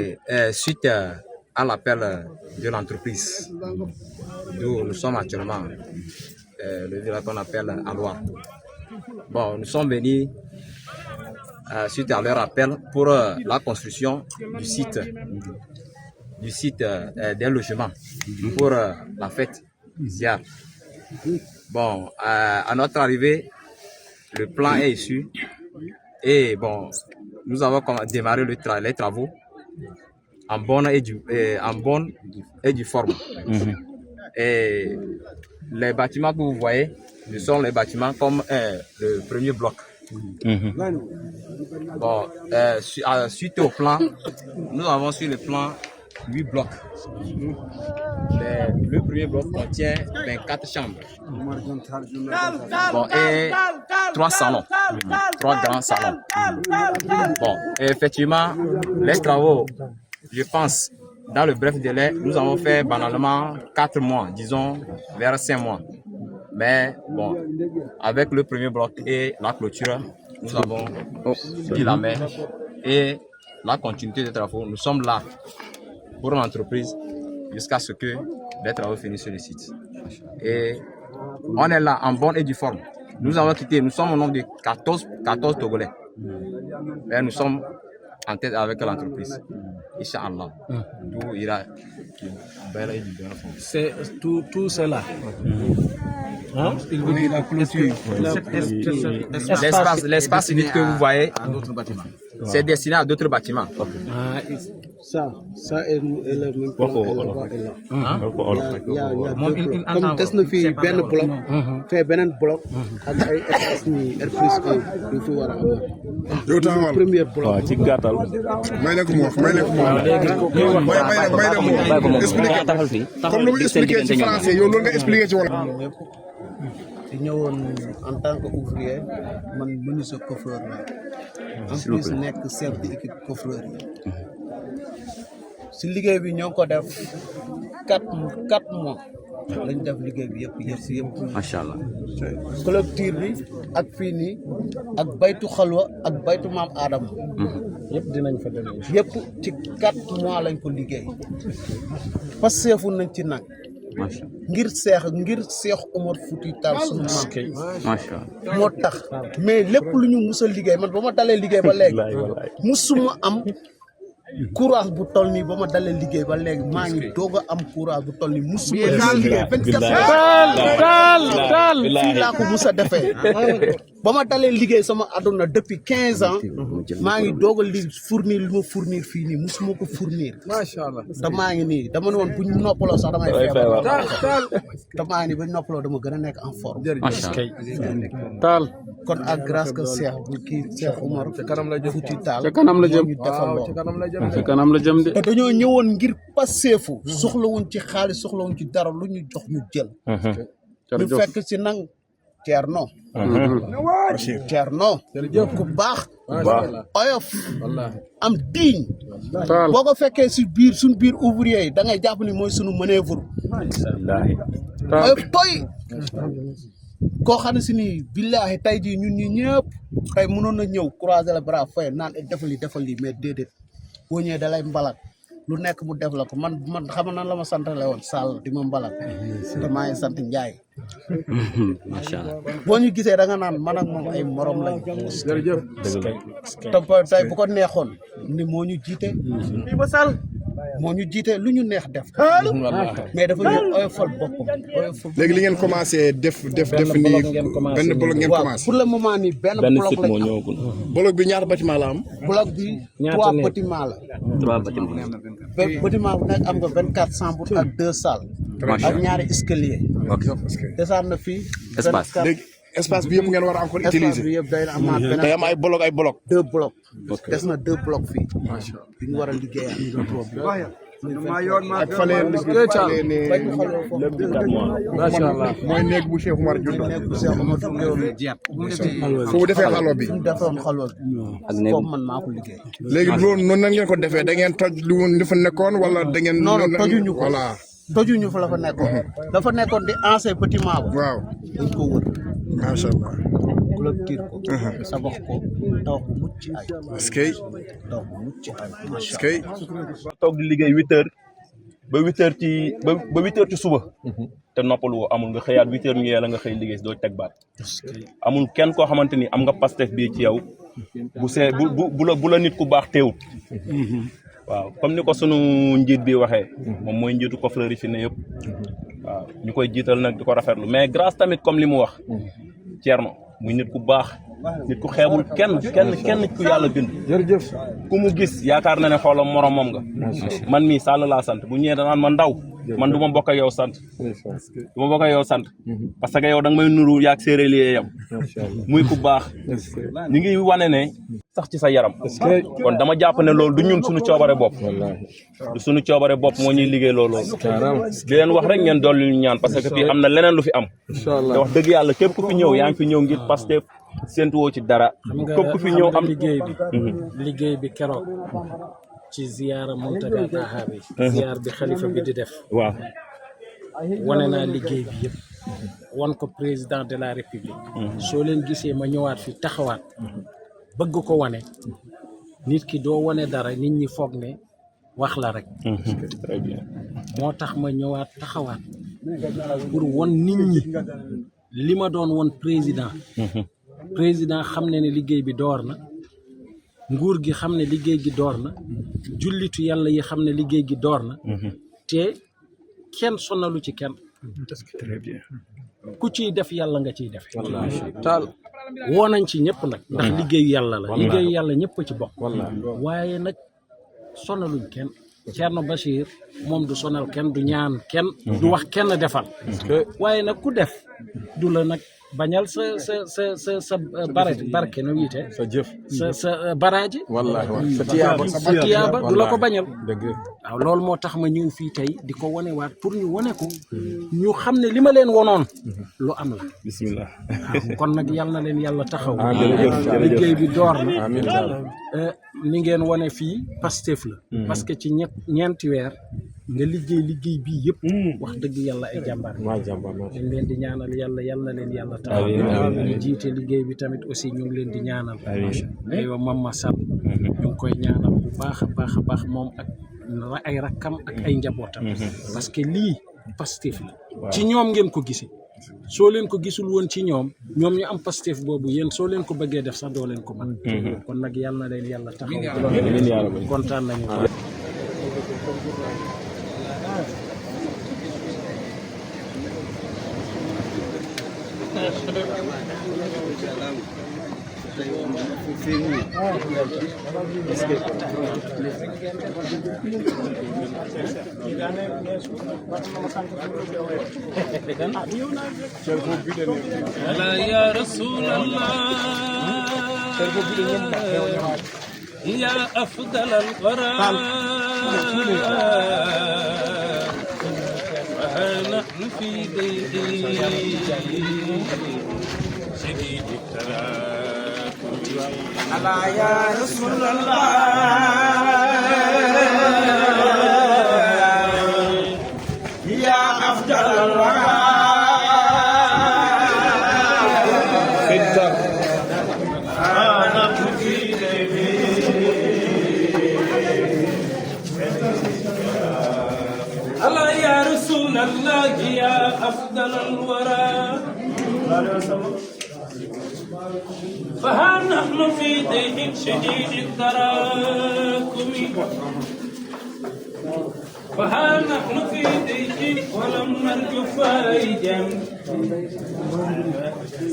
Speaker 8: suite à l'appel de l'entreprise d'où nous sommes actuellement, le village qu'on appelle Alois. Bon, nous sommes venus suite à leur appel pour la construction du site des logements pour la fête Ziar. Bon, à notre arrivée, le plan est issu et bon, nous avons démarré les travaux en bonne et due forme. Et les bâtiments que vous voyez, ce sont les bâtiments comme le premier bloc. Bon, suite au plan, nous avons sur le plan 8 blocs. Le premier bloc contient 24 chambres. Bon, et 3 salons, 3 grands salons. Bon, et effectivement, les travaux, je pense, dans le bref délai, nous avons fait banalement 4 mois, disons vers 5 mois. Mais bon, avec le premier bloc et la clôture, nous avons dit la main et la continuité des travaux. Nous sommes là pour l'entreprise jusqu'à ce que les travaux finissent sur le site. Et on est là en bonne et due forme. Nous avons quitté, nous sommes au nombre de 14 Togolais. Mais nous sommes en tête avec l'entreprise. Inch'Allah. D'où ira
Speaker 7: C'est tout cela. Hein? Il veut dire la clôture.
Speaker 8: L'espace vide que vous voyez, c'est destiné à d'autres bâtiments.
Speaker 6: Ça est le même plan. Comme des na fii benn bloc. fee beneen bloc. ak ay espace ni R+1 yu fi war a am.
Speaker 5: yow taxawal
Speaker 6: premier bloc.
Speaker 2: waaw ci gàttal.
Speaker 5: may leen ko mu wax may leen ko mu wax. may leen mu expliqué comme lu mu expliqué ci français yow loolu nga expliqué ci wolof.
Speaker 6: di ñëwoon en tant que ouvrier man menuisier coffreur la en plus nekk chef d'équipe coffreur yi si liggéey bi ñoo ko def 4 mois lañ def liggéey bi yëpp
Speaker 2: macha allah.
Speaker 6: clôture bi ak fii nii ak baytu xalwa ak baytu maam Adama yëpp dinañ fa dem yëpp ci 4 mois lañ ko liggéey parce que seefu nañ ci nag ngir Seex Omar Fouti Tall sunu maam
Speaker 2: macha allah
Speaker 6: moo tax mais lépp lu ñu mus a liggéey man ba ma dalee liggéey ba léegi musuma am courage bu toll nii ba ma dalee liggéey ba léegi maa ngi doog a am courage bu toll nii musuma liggéey 24 fii laa ko mus a defee ba ma dalee liggéey sama àdduna depuis 15 ans maa ngi doog a fournir li ma fournir fii nii musuma ko fournir macha allah te maa ngi nii dama ne woon bu ñu noppaloo sax damay feebar te maa ngi nii ba ñu noppaloo dama gën a nekk en forme
Speaker 2: macha allah.
Speaker 6: Tall kon ak grâce que Cheikh bu kii Cheikh Omar Fouti Tall
Speaker 2: ca kanam la jëm
Speaker 6: ñu defal lool
Speaker 2: ca kanam la jëm de.
Speaker 6: te dañoo ñëwoon ngir passeefu soxlawuñ ci xaalis soxlawuñ ci dara lu ñu jox ñu jël ñu fekk si nag Thierno ku baax oyof am diiñ boo ko fekkee si biir suñ biir ouvrier yi da ngay jàpp ni mooy suñu manœuvre oyof toy koo xam ne si ni billaahi tey jii ñun ñi ñëpp tey mënoon na ñëw croiser les bras fay naan defal lii mais déedéet boo ñëwee da lay mbalak lu nekk mu def la ko man xam nan la ma santale woon Sall di ma mbalak te maa ngi sant Ndiaye
Speaker 2: macha allah.
Speaker 6: boo ñu gisee da nga naan man ak moom ay morom lañ jërëjëf tey bu ko neexoon ni moo ñu jiite ba Sall moo ñu jiite lu ñu neex def mais dafa ñu oyofal boppam
Speaker 5: léegi li ngeen commencé def nii benn bloc ngeen commencé
Speaker 6: pour le moment nii benn bloc
Speaker 2: site moo
Speaker 6: lañ am
Speaker 2: ñëwagul.
Speaker 5: bloc bi ñaata bâtiment la am
Speaker 6: bloc bi 3 bâtiments la
Speaker 2: 3 bâtiments.
Speaker 6: bâtiment bu nekk am nga 24 chambres ak 2 salles ak ñaari escalier desaat na fii
Speaker 5: léegi espace bi yëpp ngeen war a encore utiliser
Speaker 6: espace bi yëpp day amaat beneen
Speaker 5: day am ay bloc
Speaker 6: 2 blocs des na 2 blocs fii bi ñu war a liggéeyaat
Speaker 5: ak fale ni macha allah mooy néeg bu Cheikh Omar juddoo
Speaker 6: nekk bu Cheikh Omar Fouti
Speaker 5: fu mu defee xaloo bi
Speaker 6: mu defoon xaloo bi foofu man maa ko liggéey
Speaker 5: léegi loolu noonu nan ngeen ko defee da ngeen toj lu fa nekkoon wala da ngeen
Speaker 6: non tojuñu ko
Speaker 5: voilà
Speaker 6: tojuñu fa la fa nekkoon dafa nekkoon di ancien bâtiment ba
Speaker 5: waaw
Speaker 6: dañ ko wër
Speaker 5: macha allah
Speaker 6: clôture ko sabax ko taw bu mucc ay
Speaker 5: est-ce que
Speaker 6: taw bu mucc ay
Speaker 5: est-ce que
Speaker 9: toog di liggéey 8 heures ba 8 heures ci ba 8 heures ci suba te noppalu woo amul nga xëyaat 8 heures ñu yee la nga xëy liggéey si doo teg baat amul kenn koo xamante ni am nga pastef bii ci yow bu la nit ku baax teewut waaw comme ni ko sunu njiit bi waxee moom mooy njiitu coffreur yi fi ne yëpp waaw ñu koy jiital nag di ko rafetlu mais grâce tamit comme li mu wax Thierno muy nit ku baax nit ku xeebul kenn ku yàlla bind
Speaker 5: jërëjëf
Speaker 9: ku mu gis yaakaar na ne xoolam moromam nga man mii Sall laa sant bu ñëwee danaan ma ndaw man du ma bokk ak yow sant parce que yow da nga may nuru yaag séeréer yi yam muy ku baax ñu ngi wane ne sax ci sa yaram kon dama jàpp ne loolu du ñun suñu coobare bopp du suñu coobare bopp moo ñuy liggéey loolu di leen wax rek ngeen dolli ñu ñaan parce que fii am na leneen lu fi am te wax dëgg yàlla képp ku fi ñëw yaa ngi fi ñëw ngir Pastef séntu woo ci dara képp ku fi ñëw am
Speaker 10: liggéey bi keroog ci ziyaara Muntaga Taha bi ziyaar bi xalifa bi di def
Speaker 9: waaw
Speaker 10: wane naa liggéey bi yëpp wan ko président de la république soo leen gisee ma ñëwaat fi taxawaat bëgg ko wane nit ki doo wane dara nit ñi foog ne wax la rek
Speaker 9: très bien
Speaker 10: moo tax ma ñëwaat taxawaat pour won nit ñi li ma doon won président xam ne liggéey bi door na nguur gi xam ne liggéey gi door na jullitu yàlla yi xam ne liggéey gi door na te kenn sonnalu ci kenn
Speaker 9: très bien
Speaker 10: ku ciy def yàlla nga ciy def taal woo nañ ci ñëpp nag ndax liggéeyu yàlla la liggéeyu yàlla ñëpp ci bokk waaye nag sonnaluñ kenn Thierno Bachir moom du sonal kenn du ñaan kenn du wax kenn defal waaye nag ku def du la nag bañal sa barke no wiite
Speaker 11: sa jëf
Speaker 10: sa baraaji
Speaker 11: wallahi
Speaker 10: sa tiyaaba du la ko bañal waaw loolu moo tax ma ñëw fii tey di ko wanewaat pour ñu wane ko ñu xam ne li ma leen wonoon lu am la
Speaker 9: bismillah
Speaker 10: waaw kon nag yal na leen yàlla taxaw liggéey bi door na ni ngeen wane fii Pastef la parce que ci ñeenti weer nga liggéey bii yëpp wax dëgg yàlla ay jàmbaar dañ leen di ñaanal yàlla yal na leen yàlla taxaw ñu jiite liggéey bi tamit aussi ñu ngi leen di ñaanal aywa Mama Sall ñu ngi koy ñaanal bu baax a baax moom ak ay rakkam ak ay njabootam parce que lii Pastef la ci ñoom ngeen ko gisee soo leen ko gisul woon ci ñoom ñu am Pastef boobu yéen soo leen ko bëggee def sax doo leen ko mën kon nag yal na leen yàlla taxaw kontaan nañu
Speaker 1: يا رسول الله يا أفضل الورى نحن في ضيق شديد التراكم ألا يا رسول الله يا أفضل الورى الله يا رسول الله يا أفضل الورى فها نحن في ضيق شديد التراكم فها نحن في ضيق ولم نرجو فايدا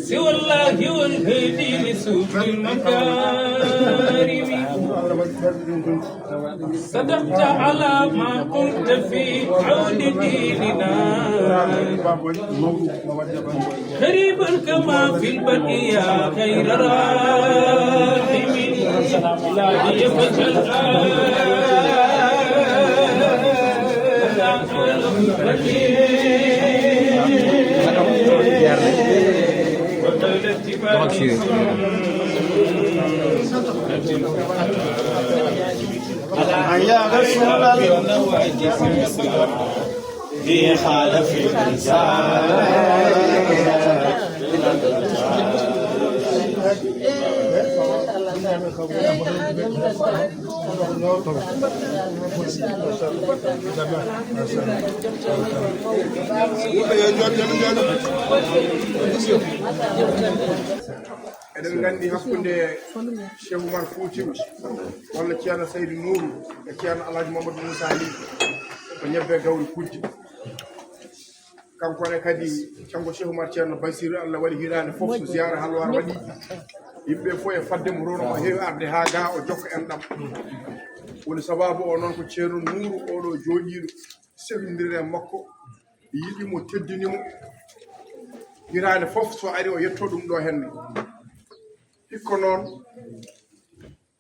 Speaker 1: سوى الله والهدي لسوق المكارم صدقت على ما قلت في عود ديننا غريبا كما في البدء يا خير راحم إلهي فجل
Speaker 4: يا رسول الله في خالف
Speaker 5: eɗen nganndi hakkunde Cheikh Oumar Foutiyou walla ceerno Saydou Nourou e ceerno Alhaji Mamadou Moussa Ly ko ñebbe gawri kujje kankone kadi cango Cheikh Oumar ceerno Bassirou Allah waɗi hirande fof so ziyara halwar waɗi yimɓe fof e fadde mo rono mo heewi arde ha ga o jokka en ɗam woni sababu o noon ko ceerno Nourou oɗo jooɗiɗo sefidiri e makko yiɗimo teddinimo hirande fof so ari o yetto ɗum ɗo henne hikko noon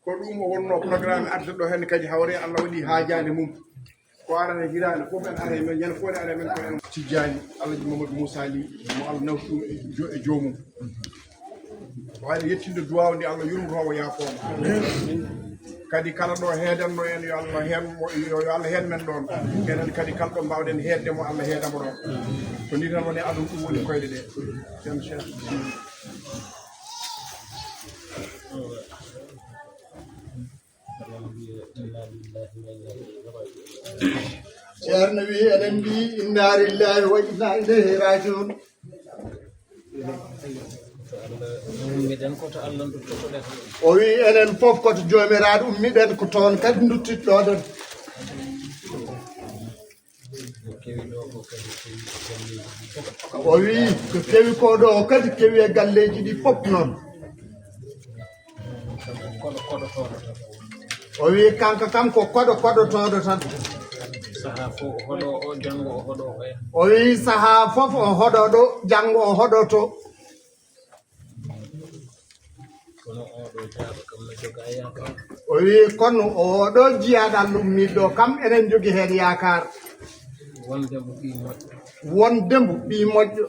Speaker 5: ko ɗum o wonno programme arde ɗo henne kadi hawre Allah waɗi haajade mum ko arane hirande fof en are men ñande fof are men ko en tijjani Alhaji Mamadou Moussa Ly mo Allah nawti ɗum e joomum wawi yettinde duwaw ndi Allah yurmotomo yaafoma kadi kala ɗo heedanno en yo Allah heen men ɗon enen kadi kala ɗo mbawɗen heedde mo Allah heedamo ɗon ko ni tan woni aduna ɗum woni koyɗe ɗe ceerno Cheikh
Speaker 3: ceerno wi eɗen mbi inna lillahi wa inna ilayhi rajiun o wi enen fof koto jomiraɗo ummiɗen ko toon kadi duttitɗoɗen
Speaker 11: o wi ko kewi ko ɗo o kadi kewi e galleji ɗi fof noon o wi kanko kam ko koɗo koɗotoɗo tan o wi saha fof o hoɗo ɗo janggo o hoɗoto o wi kono oɗo jiyaɗal ummiɗo kam enen jogui hen yakar wondembo ɓi moƴƴo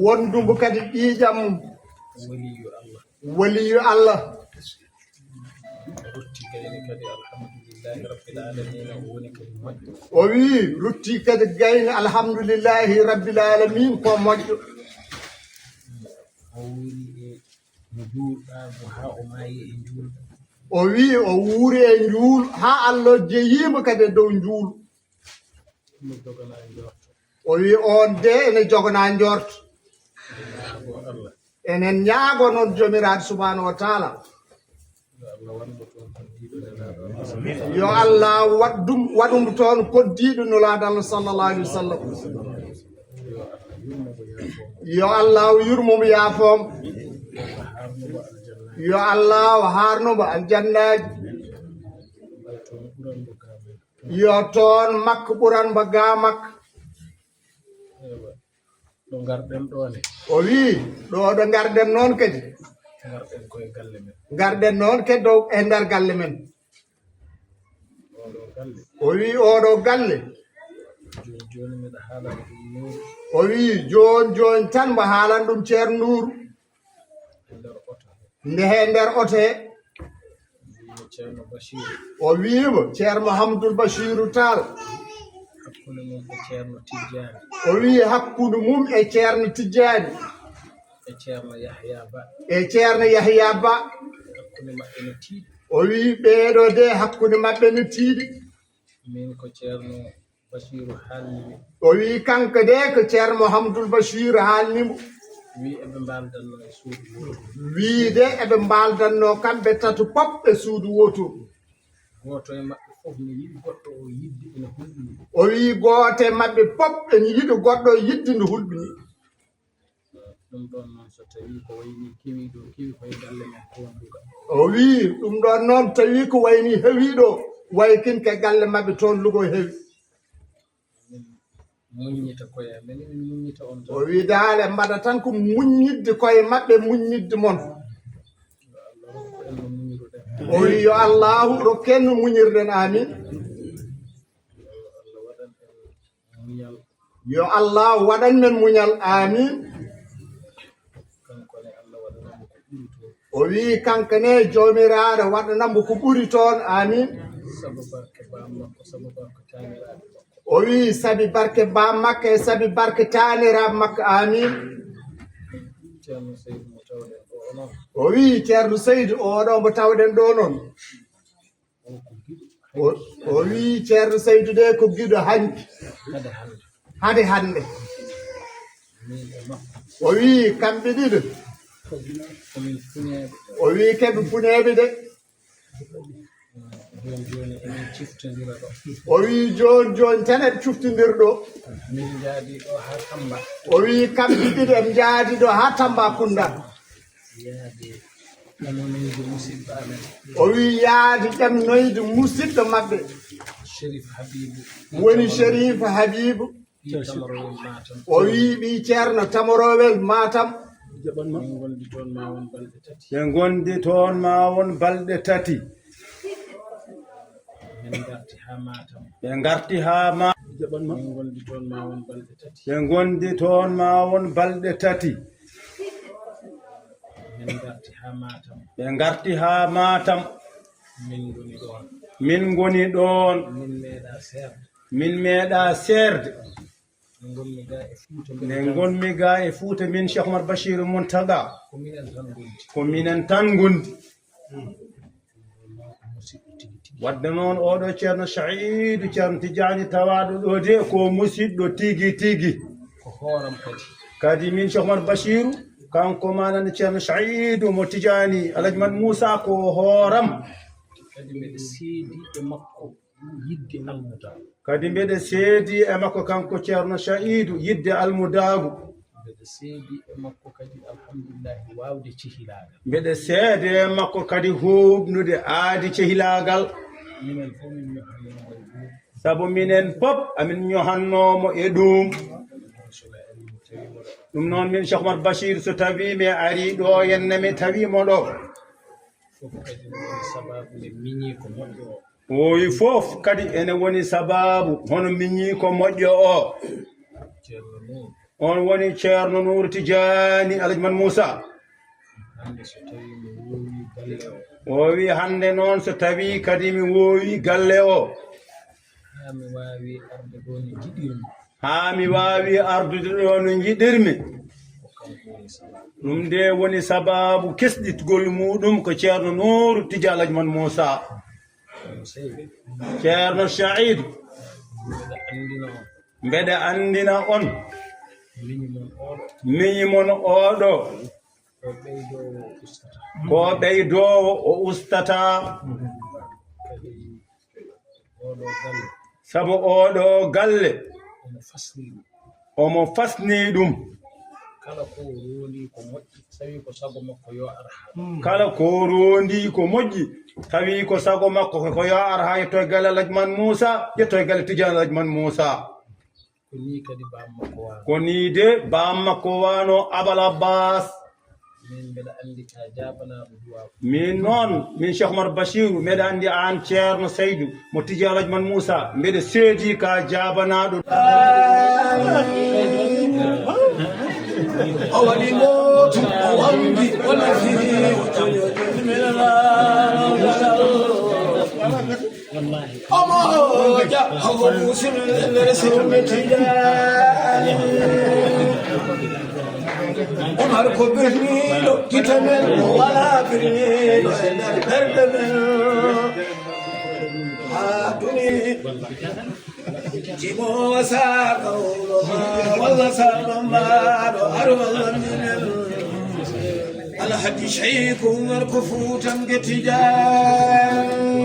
Speaker 11: wondumbo kadi ƴiƴam waliyu Allah o wi rutti kadi gayni alhamdulillahi rabbil alamin ko moƴƴo o wi o wuuri e njuul ha Allah jeyima kadi e dow njuul o wi on de ene jogana njort enen ñaago noon jomiraɗo subhanahu wa taala yo Allah waɗum toon koddiɗo nulaɗo Allah sallallahu alaihi wa sallam yo Allah yurmomo yaafom yo Allah harnomo aljannaji yo toon makko ɓuranmo ga makko o wi ɗo garɗen noon kadi garɗen noon kadi dow e nder galle men o wi oɗo galle o wi joni tan mo haalan ɗum ceerno Nouru nde he nder oto he o wimo ceerno Mouhamadoul Bachirou Tall o wi hakkude mum e ceerno Tidiane e ceerno Yahya Ba o wi ɓeeɗo de hakkude mabɓe no tiiɗi o wi kanko de ko ceerno Mouhamadoul Bachirou haalnimo wi de eɓe mbaldanno kamɓe tatu pop e suudu woto o wi goote mabɓe pop ene yiɗi goɗɗo yidde nde hulɓini o wi ɗum ɗon noon tawi ko wayni heewiɗo waykin ke galle mabɓe toon Lugo heewi o wi daale mbaɗa tan ko muññidde koye mabɓe muññidde mon o wi yo Allahu rokken no muñirɗen amin yo Allah waɗan men muñal amin o wi kankane jomiraɗo waɗanamo ko ɓuri toon amin o wi sabi barke bam makko e sabi barke taniraɓe makko amin o wi ceerno Seydou oɗo mo tawɗen ɗo noon o wi ceerno Seydou de ko giɗo hanki hade hande o wi kamɓe ɗiɗo o wi keɓe funeɓe de o wi joni tan eɓe cuftodirɗo o wi kamɓe ɗiɗo eɓe jaadi ɗo ha Tambacounda o wi yaadi ƴemnoyde musidɗo mabɓe woni Chérif Habibou o wi ɓi ceerno Tamarowel Matam
Speaker 12: ɓe gondi toon ma won balɗe tati ɓe garti ha Matam ɓe gondi toon ma won balɗe tati ɓe garti ha Matam min goni ɗon min meeɗa serde ne gonmi ga e Fouta min Cheikh Oumar Bachir Mountaga ko minen tan gondi wadde noon oɗo ceerno Saïdou ceerno Tidiane tawaɗo ɗo de ko musidɗo tigi tigi kadi min Cheikh Oumar Bachirou kanko manane ceerno Saïdou mo Tidiane Alhaji Mad Moussa ko hooram
Speaker 10: yidde almudago
Speaker 12: kadi mbeɗa seedi e makko kanko ceerno Saïdou yidde almudago
Speaker 10: mbeɗa seedi e makko kadi alhamdulillahi wawde cehilagal
Speaker 12: mbeɗa seede e makko kadi huɓnude aadi cehilagal
Speaker 10: minen fof min ñohannomo
Speaker 12: sabu minen pop amin ñohannomo e ɗum ɗum noon min Cheikh Oumar Bachir so tawi mi ari ɗo henne mi tawimo ɗo
Speaker 10: fof kadi woni sababu nde miñi ko moƴƴo o
Speaker 12: oyi fof kadi ene woni sababu hono miñi ko moƴƴo o
Speaker 10: ceerno noon
Speaker 12: on woni ceerno Nour Tidiani Alhaji Moussa
Speaker 10: hande so tawi mi wowi galle o
Speaker 12: o wi hande noon so tawi kadi mi wowi galle o
Speaker 10: ha mi wawi arde ɗo no jiɗirmi
Speaker 12: ha mi wawi ardude ɗo no jiɗirmi ɗum nde woni sababu kesɗitgol muɗum ko ceerno Nour Tidiani Alhaji Moussa ceerno Saïdou mbeɗa andina on miñi mon oɗo ko ɓeydowo o ustata sabu oɗo galle omo fasni ɗum
Speaker 10: kala ko rondi ko moƴƴi tawi ko sago makko yo ar
Speaker 12: kala ko rondi ko moƴƴi tawi ko sago makko ko yo ar ha yetto galle Alhaji Moussa yetto galle Tidiani Alhaji Moussa
Speaker 10: ko ni kadi bam makko wano
Speaker 12: ko ni de bam makko wano Abal Abbas
Speaker 10: min mbeɗa andi ka jabanaɗo duwa
Speaker 12: min noon min Cheikh Oumar Bachirou mbeɗa andi an ceerno Saydou mo Tidiani Alhaji Moussa mbeɗa seedi ka jabanaɗo
Speaker 5: o waɗi gootum o wamdi o nafiri omo jaɓɓo musidɓe sirme Tidiani Omar ko birniɗo gite men o wala birniɗo e nder ɓerɗe men ha duni jimo saaka wuloma walla saaka mbaɗo ar walla minen alhaji Cheikh Oumar ko fuutange Tidiani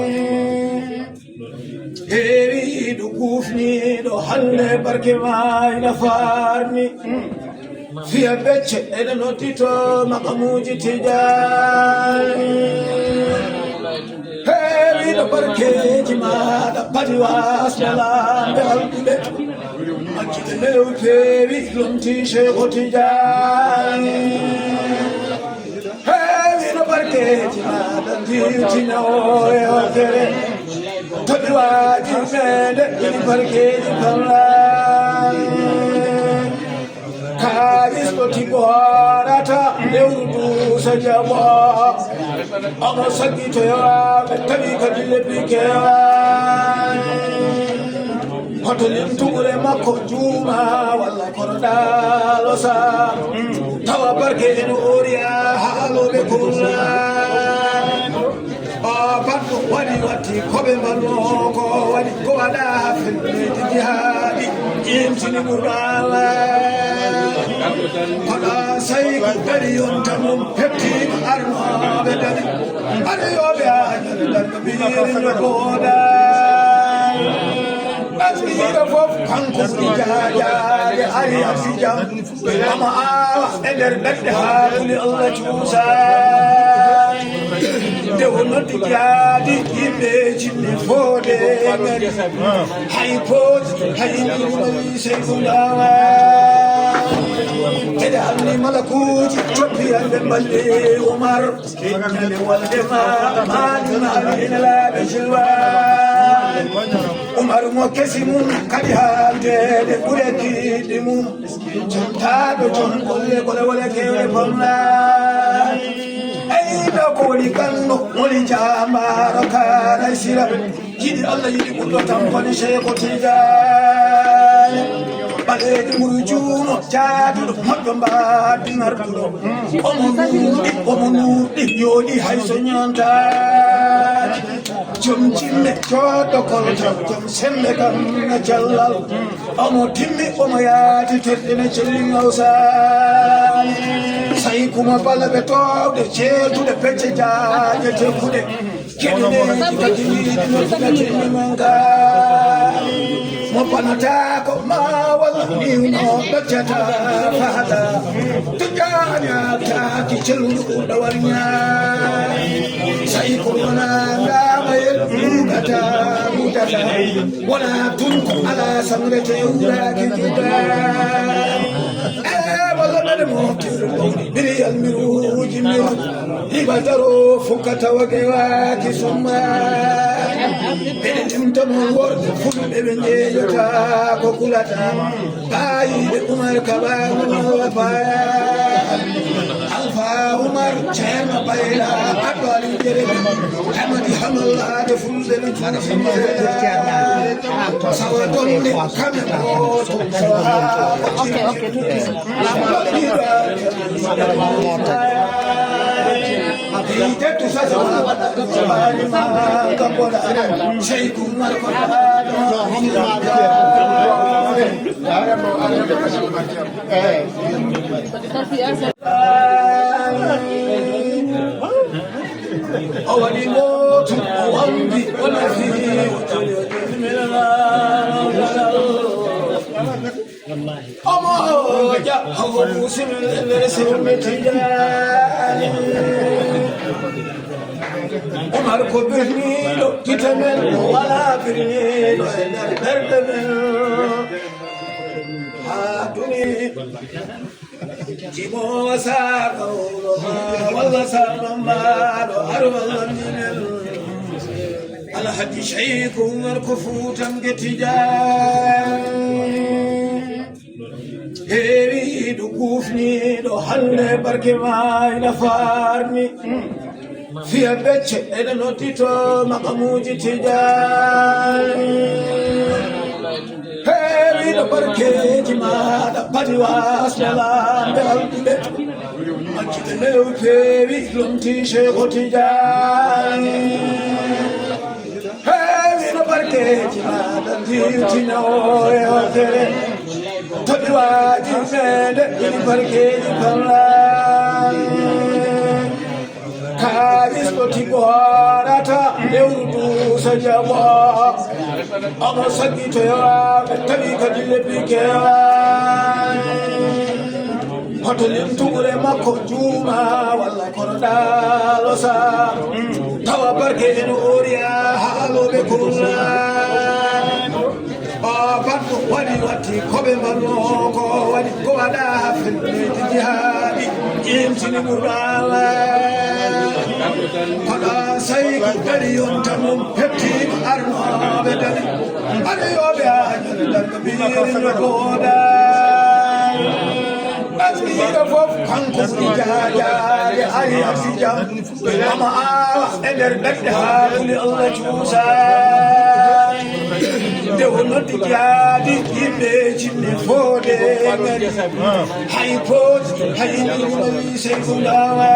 Speaker 5: heewiɗo gufniɗo hande barke mayna farni fiya becce eɗen noddito makamuji Tidiani heewiɗo barkeji maɗa padi wasnalamɓe alɗuɓe accide lew peewi lomti Cheikh Tidiani heewiɗo barkeji maɗa dirtinawo e hotere toɓi waji mede ɗiɗi barkeji pallani kalis ɗo tigo horata lewru duusa jabo omo saggitoyoɓe tawi kadi lebbi kewani hoto limtugure makko juuma walla kono ɗaalo sam tawa barke ene oriya haaloɓe kullani o batɗo waɗi watti koɓe mbanno ko waɗi ko waɗa felleji jihaaɗi ƴimtini ɓurɗala koɗa sayi ko dari yonta mum heptiko arnoɓe dari aɗa yoɓe añade darɓe mbirino booɗa ɓasɗiɗo fof kanko ɓuri jaajade ari arsi jam ama awa e nder ɓeɗɗe haakuli Allah cuusa nde o noddi jaadi yimɓe jinne foode ngari hay pooji hay mbirnowi Seydou Ndawa eɗe anni malakuji coppi hande mbalɗe Oumar ñande waldema manimaali ene laaɓe silwa Oumar mo kesi mum kadi haaldede ɓure kiɗɗi mum jontaɗo jon golle gole wole kewre pomnani eyɗo ko woni ganno woni jambaro kana sira yiɗi Allah yiɗi ɓurɗo tan koni Cheikh Tidiani ɓaleji muru juuno jaaduɗo moƴƴo mbadinarduɗo omo nuuɗi yooɗi hayso ñantaki joom jimme joɗɗo kolta joom sembe kam no jallal omo timmi omo yaadi terɗene cellinawsani sayi kuma balla ɓe towɗe ceetuɗe pecce jaaje tekkuɗe Mopanatako mawala niuno bachata fahata tujanya taki chelu dawarnya saikuna ngamayel mugata mutata wana tunku ala samrete ura kijuda wala nademo biri almiru jimiru libataro fukata wagewa kisuma Benedimtamo work full bebende yota kokulata bayi de Umar kabaru baya Alfa Umar chema bayla adwali jere amadi hamalla de full de sawaton de kamera Omar ko birniɗo gite men wala birniɗo e nder ɓerɗe men ha duni jimo saɗo walla saɗo mbaɗo ar wallandimen alhaji cheikh Umar ko fuutan gettijan heewiɗo kufniɗo hande barke ma ina farni fiya becce ene noddito makamuji tijani heewiɗo barkeji maɗa padi wasnalamɓe alɗuɓe macciɓe lew peewi lomti cheikho tijani heewiɗo barkeji maɗa diwtinawo e hotere toɓi waji mede ɗiɗi barkeji kallani kalis ko tiborata lewru sajaba amo sagito yaɓe tawi kadi lebbi kewa hoto limtugure makko juuma walla kono ɗalo sa tawa barke ene oriya haaloɓe kulla babanɗo waɗi watti koɓe mbanno ko waɗi ko waɗa felleji jihaaɗi ƴemtini ɓurɗawa koɗa sayi ko waɗi yonta mum heptiɓe arnoɓe dani aɗa yoɓe añande darga mbirino gooɗa asliɗo fof kanko ɓuri jajaade ari arsi jam ama awa e nder ɓeɗɗe haakuli allah cuusa dewo noddi jaadi yimɓe cinne foode ngari hay pooji hay ɗiɗuɗowi seyfu ndawa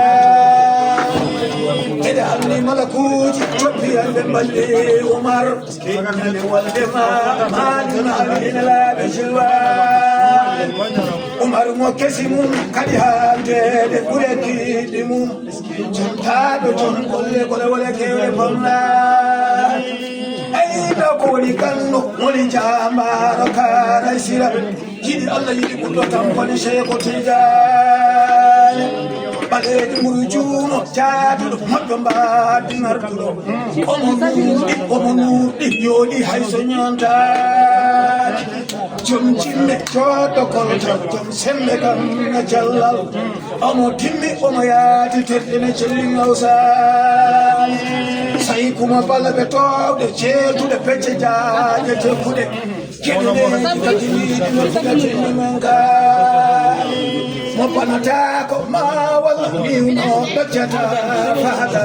Speaker 5: eɗe anni malakuji coppi ande mbalɗe Umar ande waldema manima alina laaɓe silwa Umar mo kesi mum kadi haaldede ɓure kiɗɗi mum jontaɗo jon golle gole wole kewle bonna eyɗo ko woni ganno woni jambaro karay sira yiɗi Allah yiɗi ɓurɗo tan woni Cheikh Tidiane ɓaleji muru juuno jaaduɗo moƴƴo mbadinarduɗo omo nuuɗi yooɗi hayso ñantaki jom jimme joɗɗo koltal jom sembe kam no jallal omo timmi omo yaadi terɗene cellinawsani sayi kuma balla ɓe towɗe ceetuɗe pecce jaaƴe tekkuɗe keɗuɗeji kadi wiiɗi no figa celli men gani mo panatako ma walla niwno ɗoccata fahata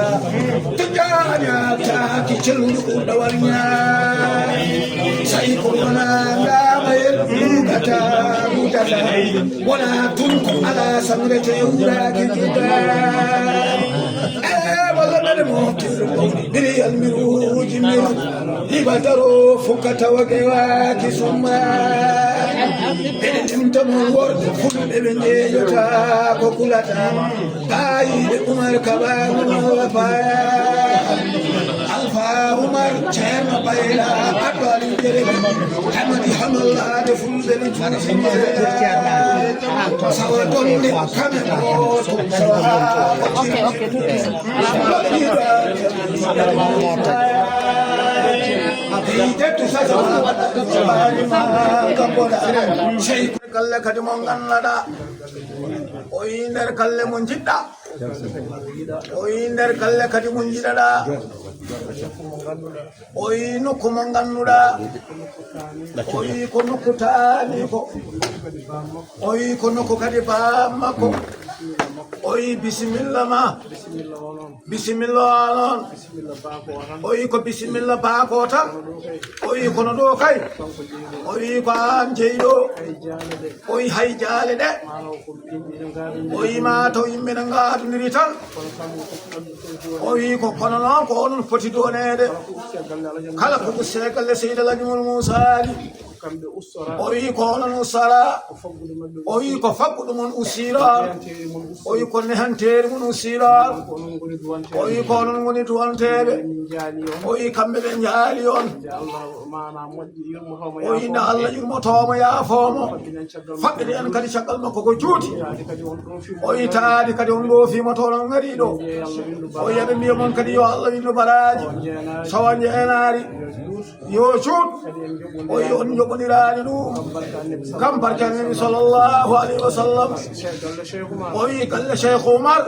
Speaker 5: to jañataki celluɗo ɗawarñayi sayi ko wona ngamayel mugata mudata wona tunko ala samrete wuraki juda walla ɓeɗe moftirɗo biri almiruji miru libataro fukata wagewaki summa ɓeɗe timtamon worɓe fulɓe ɓe jeeyota ko kulata bayiɓe Oumar Kabano baya Alpha Oumar ceerno ɓayla addo aliou jerebe hamadi hamallade fulɓe ɓe juusijeeya sawa donde kamen oto sawa kalle kadi mo gannaɗa o yi nder kalle mo jiɗɗa o yi nder kalle kadi mo jiɗaɗa o yi nokku mo ganduɗa o yi ko nokku taani ko o yi ko nokku kadi bammakko o yi bisimilla ma bisimilla noon o yi ko bisimilla baako tan o yi kono ɗo kay o yi ko an jeeyiɗo o yi hay jaale ɗe o yi ma taw yimɓe ne ngaadodiri tan o yi ko kono noon ko onon foti donede kala ko usse galle Seydi Alhaji Moussa Ali o yi ko onon ussara o yi ko fagguɗo mon ussiral o yi ko nehanteri mon ussiral o yi ko onon goni duwanteɓe o yi kamɓe ɓe jaali on o yi nde Allah yurmotomo yaafomo faɓɓede en kadi caggal makko ko juuti o yi taadi kadi on ɗoofima toon on gari ɗo o yi aɓe mbiya mon kadi yo Allah windu baraji sowa jeenaari yo cuut o yi on joɓonirani ɗum kam barke annabi sallllahu alayhi wa sallam o yi galle Cheikh Oumar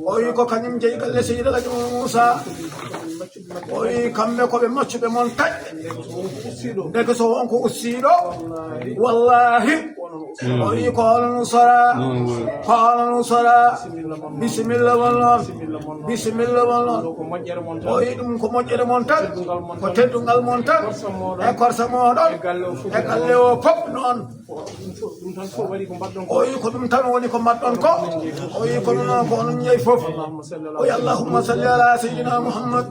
Speaker 5: o yi ko kañum jeeyi galle Seydi Alhaji Moussa o yi kamɓe koɓe maccuɓe mon taƴɓe deke so wonko ussiɗo wallahi o yi ko onon usora bisimilla mon noon bisimilla mon noon o yi ɗum ko moƴƴere mon tan ko teddungal mon tan e korsa moɗon e galle o fof noon o yi ko ɗum tan woni ko mbaɗɗon ko o yi ko noon ko onon jeeyi fof o yi allahumma salli ala seydina Muhammad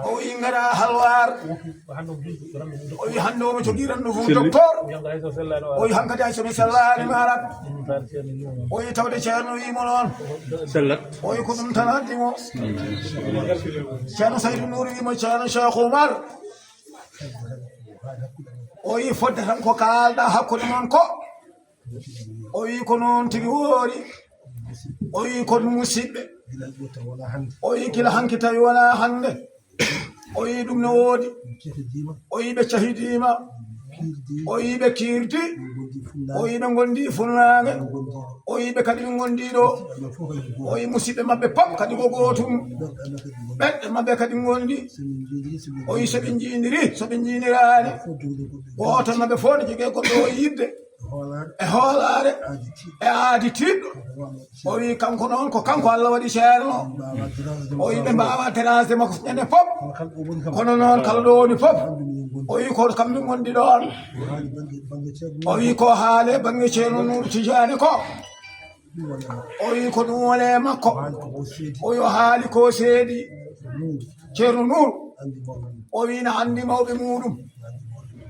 Speaker 5: o yi ngara halwar o yi hande omo jogiranno fo docteur o yi hankadi hay somi sellani mi arat o yi tawde ceerno wimo noon o yi ko ɗum tan haddimo ceerno Saydou Nour wimo ceerno Cheikh Oumar o yi fodde tan ko kalɗa hakkude mon ko o yi ko noon tigi woori o yi ko musidɓe o yi gila hanki tawi wona hande o yi ɗum ne woodi o yi ɓe cahidima o yi ɓe kirdi o yi ɓe gondi funnaange o yi ɓe kadi ɓe gondi ɗo o yi musidɓe maɓɓe pop kadi ko gootum ɓeɗɗe maɓɓe kadi gondi o yi soɓe jiidiri soɓe jiinirani goto maɓɓe fof ne jogui goɗɗo o yidde e hoolare e aadi tiɗɗo o wi kanko noon ko kanko Allah waɗi ceerno o wi ɓe mbawa terasde makko ñande fof kono noon kala ɗo woni fof o wi ko kamɓe gondi ɗon o wi ko haale banggue ceerno Nour Tidiane ko o wi ko ɗum wone makko o wi o haali ko seeɗi ceerno Nour o wi ne andi mawɓe muɗum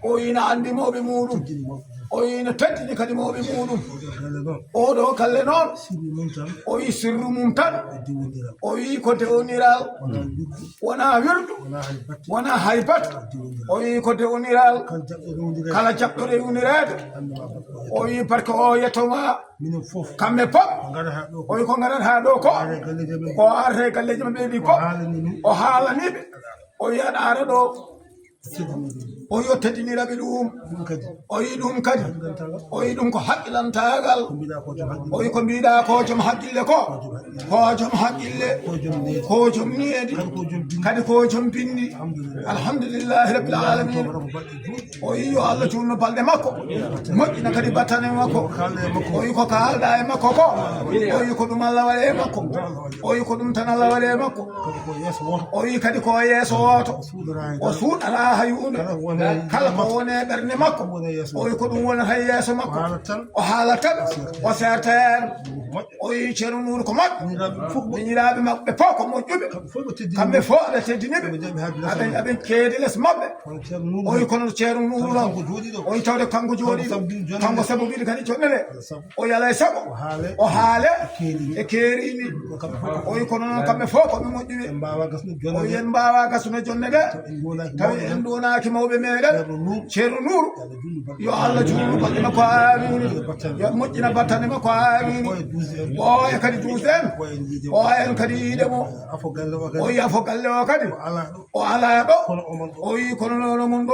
Speaker 5: o wi ne andi mawɓe muɗum o yi no teddini kadi mawɓe muɗum oɗo galle noon o yi sirru mum tan o wi ko dewniral wona wirdu wona haybat o wi ko dewniral kala jaɓɗo rewnirede o wi par ce que o yettoma kamɓe pop o wi ko garat ha ɗo ko o arate galleji maɓe ɗi pop o haalaniɓe o wi aɗa ara ɗo o yo teddiniraɓe ɗum o yi ɗum kadi o yi ɗum ko haqqilantagal o yi ko mbiɗa ko joom haqqille ko joom haqqille ko joom needi kadi ko joom bindi alhamdulillahi rabbil alamin o yi yo Allah junno balɗe makko moƴƴina kadi battane makko o yi ko kalɗa e makko ko o yi ko ɗum Allah waɗe makko o yi ko ɗum tan Allah waɗe makko o yi kadi ko yeeso woto o suuɗata ha yunde kala ko woni e ɓernde makko o wi ko ɗum woni hay yeeso makko o haala tan o seetan o yi ceerno Nouru ko moƴƴo miñiraɓe maɓɓe fof ko moƴƴuɓe kamɓe fof aɓe teddiniɓe aɓen keedi less maɓɓe o wi kono ceerno Nouru noon o wi tawde kanko jooɗiɗo kanko sababude kadi jonɗe ɗe o yala e sago o haale e keerini o wi kono noon kamɓe fof koɓe moƴƴuɓe o wi en mbawa gasno jonne ɗe tawi en ɗonaki mawɓe meɗen ceerno Nouru yo Allah juutnu baɗɗe makko amini yo moƴƴina battane makko amini ɓooya kadi duusen ɓooya en kadi yiiɗemo o yi afo galle o kadi o ala ɗo o wi kono noon omon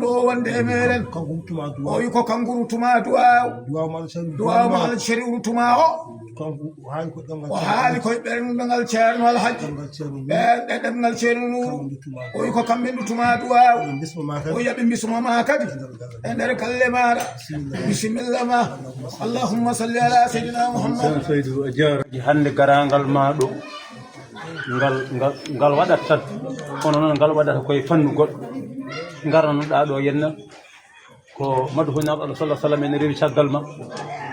Speaker 5: ɗo wonde e meɗen o wi ko kanko rutuma duwaw ma Allah ceri rutuma o haali koye ɓerngal ceerno Alhaji ɓe ɗemngal ceerno Nouru o wi ko kamɓe ɗutuma duwaw o yaɓe bismoma kadi e nder galle maɗa bisimilla ma allahumma salli ala seydina Muhammad
Speaker 12: Seydou a jaraaji hannde garaangal ma ɗo ngal waɗat tan kono noon ngal waɗata koye fannu goɗɗo ngaranoɗa ɗo yenna ko madou honaɓe Allah sallah sallam ene rewi caggal ma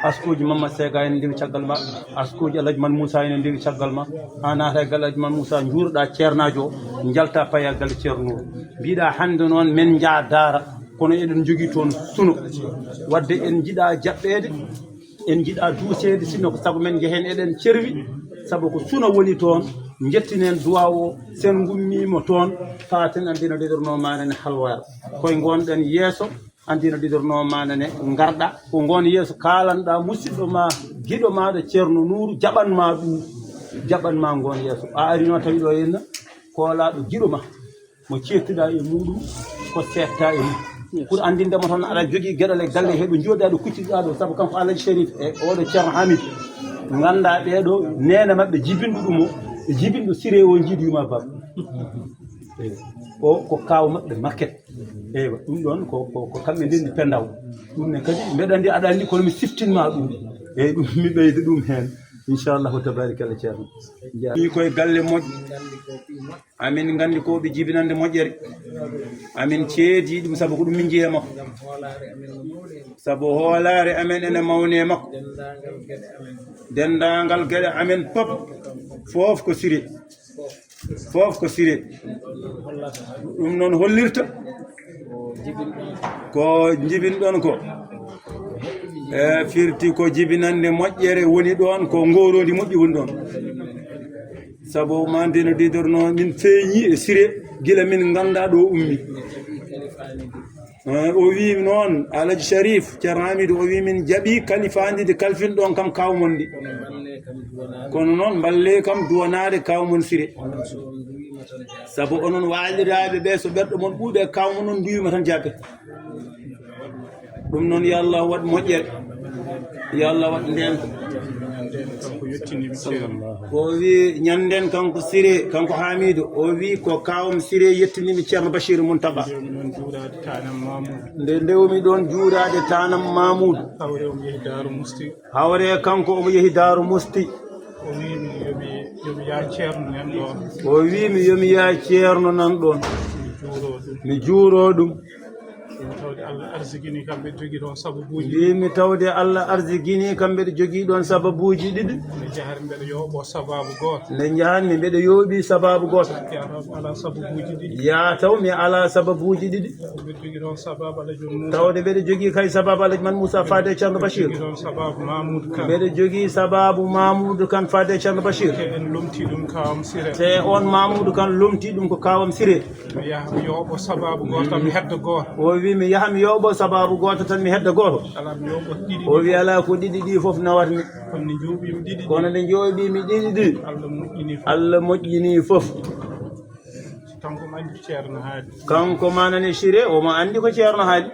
Speaker 12: askuji Mamadou Sega ene ndewi caggal ma askuji Alhaji Man Moussa ene ndewi caggal ma ha naata e galle Alhaji Man Moussa juuroɗa ceernajo o jalta paya galle ceerno Nouru mbiɗa hannde noon men jaa daara kono eɗen jogui toon suno wadde en jiiɗa jaɓɓede en jiiɗa duusede sinno ko saago men jehen eɗen cerwi saabu ko suno woni toon jettinen duwaw o sen gummimo toon faten andino ɗiɗorno manene halwar koye gonɗen yeeso andino ɗiɗorno manene garɗa ko gon yeeso kalanɗa musidɗo ma guiɗo maɗa ceerno Nouru jaɓanma ɗum jaɓanma gon yeeso a ari noon tawi ɗo henna koolaɗo guiɗo ma mo cettuɗa e muɗum ko setta e mum pour andindemo toon aɗa jogui gueɗal e galle heɗo jooɗaɗo kucciɗa ɗo saabu kanko Alhaji Chérif e oɗo ceerno Hamid ganda ɓeɗo nene mabɓe jibinɗo ɗum o e jibinɗo siré o jiiɗi yuma baba o ko kaw mabɓe market eywa ɗum ɗon ko kamɓe ndendi pendaw ɗum ne kadi mbeɗa andi aɗa andi kono mi siftinma ɗum eyyi ɗum mi ɓeyda ɗum hen inchallahu tabarikalla ceerno ni koye galle moƴƴo amin gandi ko ɓe jibinande moƴƴere amin ceedi ɗum saabu ko ɗum min jeeya makko saabu hoolare amen ene mawne makko dendagal gueɗe amen pop fof ko siré ɗum noon hollirta ko jibinɗon ko e firti ko jibinande moƴƴere woni ɗon ko ngorodi moƴƴi woni ɗon saabu mandino ɗiɗorno min feeñi e siré gila min ganda ɗo ummi o wi noon Alhaji Sharif ceerno Hamidou o wi min jaaɓi kalifandide kalfin ɗon kam kawmon ndi kono noon balle kam duwanade kawmon siré saabu onon waliraɓe ɓe so ɓerɗo mon ɓuuɓe kawmon noon duwima tan jaɓɓe ɗum noon yo Allah waɗ moƴƴere yo Allah waɗ ndenta o wi ñanden kanko siré kanko Hamidou o wi ko kawam siré yettinimi ceerno Bachir Mountaga nde ndewmi ɗon juurade tanam Mamoudou hawre kanko omo yeehi Daaru Musti o wimi yomi ya ceerno nan ɗon mi juuro ɗum mbimi tawde Allah arzigini kamɓe ɗe jogui ɗon sababuji ɗiɗi nde jahanmi mbeɗa yooɓi sababu goto ya taw mi ala sababuji ɗiɗi tawde mbeɗa jogui kay sababu Alhaji Man Moussa fade ceerno Bachir mbeɗa jogui sababu Mamoudou Kane fade ceerno Bachir te on Mamoudou Kane lomti ɗum ko kawam siré o wi mi yaha mi yoɓo sababu goto tan mi hedda goto o wi ala ko ɗiɗi ɗi foof nawatmi kono nde jooɓimi ɗiɗi ɗi Allah moƴƴini foof kanko manani siré omo andi ko ceerno haali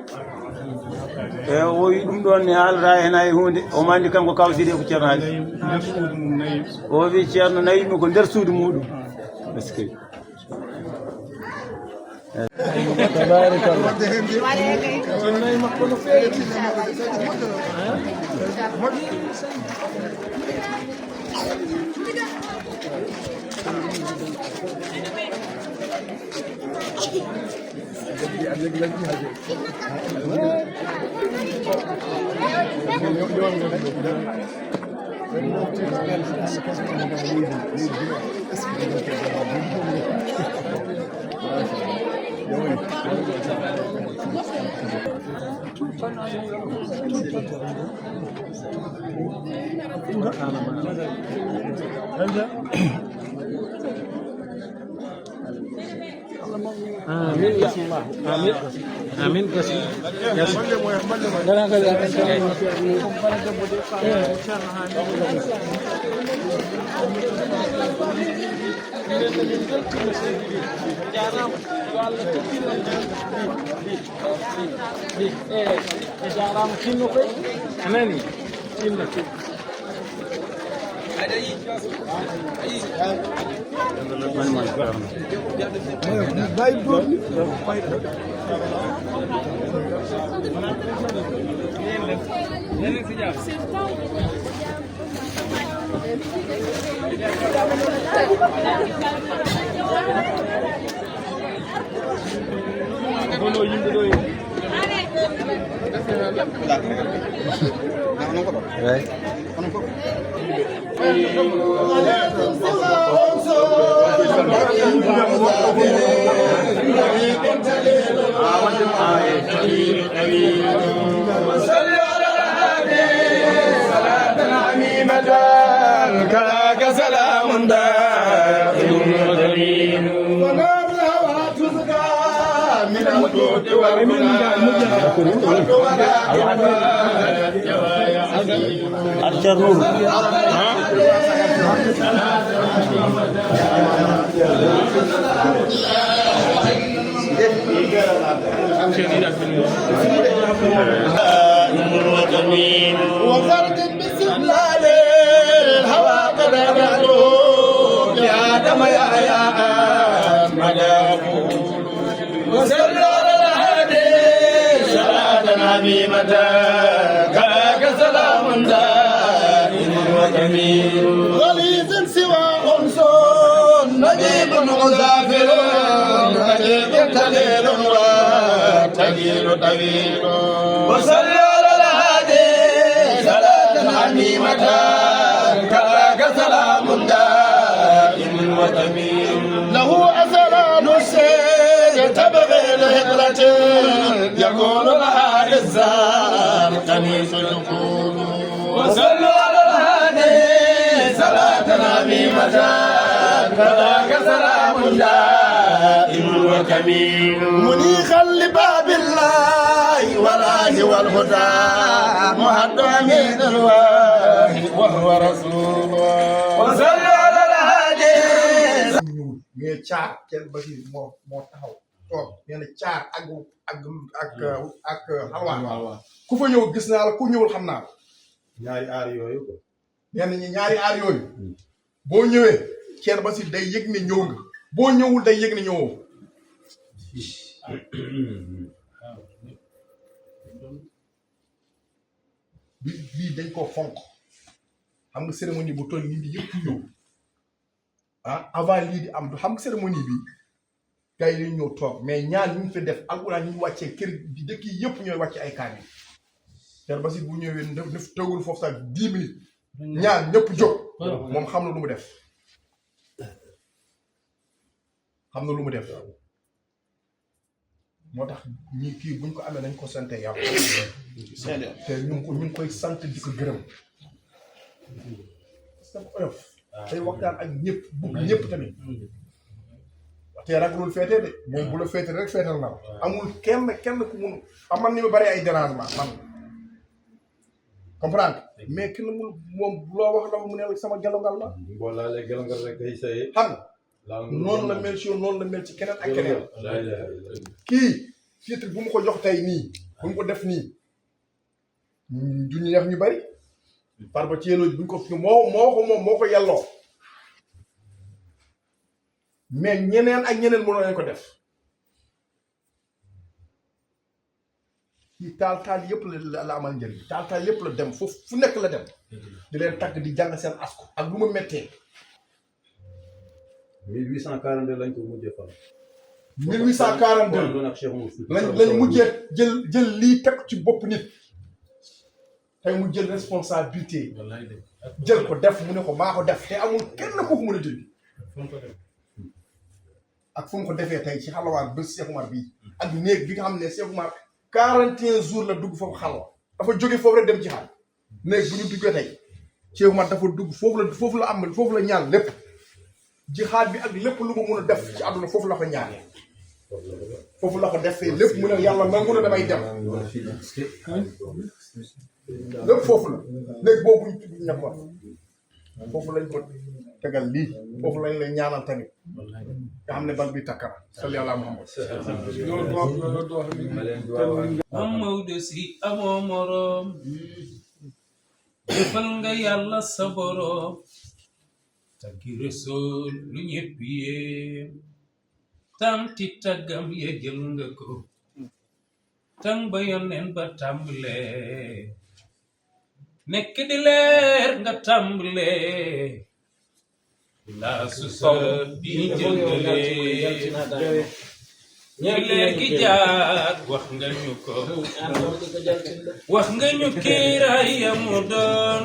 Speaker 12: e o wi ɗum ɗon mi haalata hen hay hunde omo andi kanko kaw siré ko ceerno haali o wi ceerno nayimi ko nder suudu muɗum eskey تبارك الله
Speaker 10: Amin ya Allah. Amin. Amin kasi. Yes.
Speaker 1: سلام دائم ودليل من الوجود وفرد باستقلال الهوى قد أبعدوا يا دم يا مدام وسر على الهادي صلاة عميمة كاك سلام دائم وجميل غليظ سوى أنس نجيب مغزافر نجيب تليل وتجيل طويل وسر على الهادي صلاة عميمة كاك سلام دائم وجميل له أسرار السير تبغي الهجرة يكون لها الزار قميص الدخول وصلوا على الهادي صلاة عميمة كذاك سلام دائم وكميل منيخا لباب الله والله والهدى مهد من الواهي وهو رسول الله وصلوا على الهادي
Speaker 5: mais caar kenn ba si moo taxaw toog nee na caar ak xalwaan ku fa ñëw gis naa la ku ñëwul xam naa la
Speaker 12: ñaari aar yooyu ko
Speaker 5: nee na ñaari aar yooyu boo ñëwee kenn ba si day yëg ne ñëw nga boo ñëwul day yëg ne ñëwoo bii dañ ko fonk xam nga cérémonie bu toll nit ñi yëpp ñëw avant lii di am du xam nga cérémonie bi gars yi dañu ñëw toog mais ñaan ñu fi def alxuraan ñu wàccee kër di dëkk yi yëpp ñooy wàcce ay kaamil Thierno Basir bu ñëwee def tëgul foofu sax 10 minutes ñaan ñëpp jóg moom xam na lu mu def xam na lu mu def moo tax ñi kii buñ ko amee nañ ko sante yàlla te ñu ngi koy sant di ko gërëm parce que oyof tey waxtaan ak ñëpp bugg ñëpp tamit te ragalul feete de moom bu la feete rek feetal na amul kenn ku mun man ni ma bari ay dérangement man comprendre mais kenn mun moom loo wax la mu ne sama gelongal la
Speaker 12: boo laalee gelongal rek day say
Speaker 5: xam noonu la mel ci yow noonu la mel ci keneen ak keneen kii titre bu mu ko jox tey nii bu mu ko def nii du ñu neex ñu bari par ba ci yéen buñ ko moo ko yelloo mais ñeneen ak ñeneen mënoo leen ko def kii taal yëpp la amal njëriñ taal yëpp la dem foofu fu nekk la dem di leen tagg di jàng seen asko ak lu ma méttee
Speaker 12: 1842 lañ ko mujjee fan
Speaker 5: 1842 lañ mujjee jël lii teg ci bopp nit tey mu jël responsabilité jël ko def mu ne ko maa ko def te amul kenn ku ko mën a jël ak fu mu ko defee tey ci xalawaan ba Cheikh Oumar bii ak néeg bi nga xam ne Cheikh Oumar 41 jours la dugg foofu xalwa dafa jóge foofu rek dem ci xaal néeg bu ñu duggee tey Cheikh Oumar dafa dugg foofu la am foofu la ñaan lépp jixaat bi ak lépp lu mu mun a def ci àdduna foofu la ko ñaanee foofu la ko defee lépp mu ne yàlla nangu na damay dem lépp foofu la léegi boobu ñu tudd ñam wax foofu lañ ko tegal lii foofu lañ lay ñaanal tamit nga xam ne bal bi takkara sal yàlla Muhammad
Speaker 1: am Maodo si amoo moroom defal nga yàlla sa boroom taggi Rasuul lu ñëpp yéem tamti taggam ya jël nga ko tang ba yoneen ba tàmbalee nekk di leer nga tàmbalee laa su sa bi jëngalee ñu léegi jaar wax nga ñu ko wax nga ñu kiiraay ya mu doon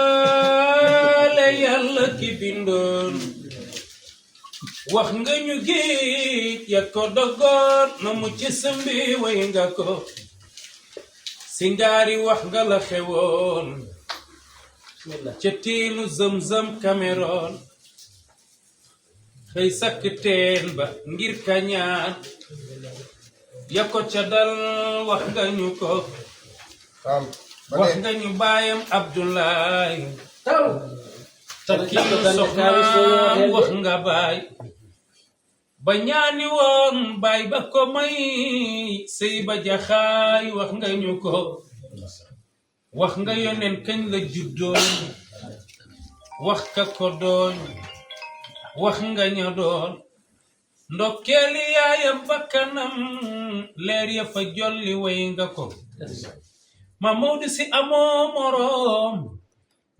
Speaker 1: sabbaale yàlla ki bindoon wax nga ñu géej ya ko dogoon na mu ci sëmbi way nga ko singaari wax nga la xewoon ca tiinu Zamzam Cameroon xëy sakk teen ba ngir kañaan ya ko ca dal wax nga ñu ko wax nga ñu baayam Abdoulaye takkiinu soxnaam wax nga baay ba ñaani woon baay ba ko may sëy ba jaxaay wax nga ñu ko wax nga yoneen kañ la juddoon wax ka ko doon wax nga ña doon ndokkeeli yaayam bakkanam leer ya fa jolli way nga ko ma Maodo si amoo moroom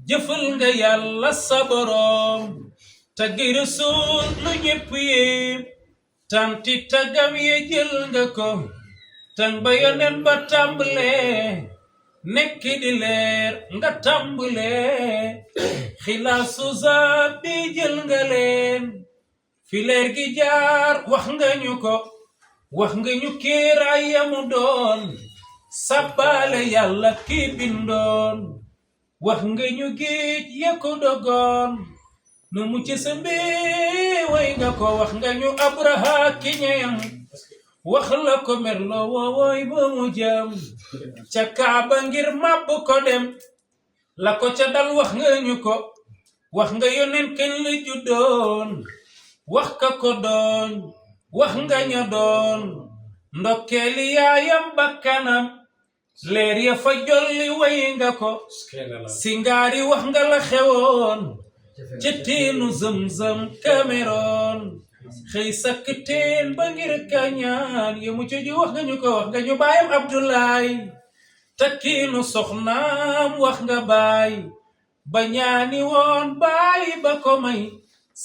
Speaker 1: jëfal nga yàlla sa boroom taggi Rasuul lu ñëpp yéem tanti taggam ye jël nga ko tang ba yoneen ba tàmbalee nekk di leer nga tàmbalee xilaasu zaat bi jël nga leen fi leer gi jaar wax nga ñu ko wax nga ñu kiiraay yamu doon sabbaale yàlla ki bindoon wax nga ñu géej ya ko dogoon nu mu ci sa mbee way nga ko wax nga ñu Abraha ki ñeyam wax la ko merlo woowoy ba mu jam ca Kaaba ngir màbb ko dem la ko ca dal wax nga ñu ko wax nga yoneen kañ la juddoon wax ka ko doon wax nga ña doon ndokkeeli yaayam bakkanam leer ya fa jolli way nga ko singaari wax nga la xewoon ca teenu Zamzam Cameroon xëy sakk teen ba ngir kañaan ya mu coju wax nga ñu ko wax nga ñu baayam Abdoulaye takkiinu soxnaam wax nga baay ba ñaani woon baay ba ko may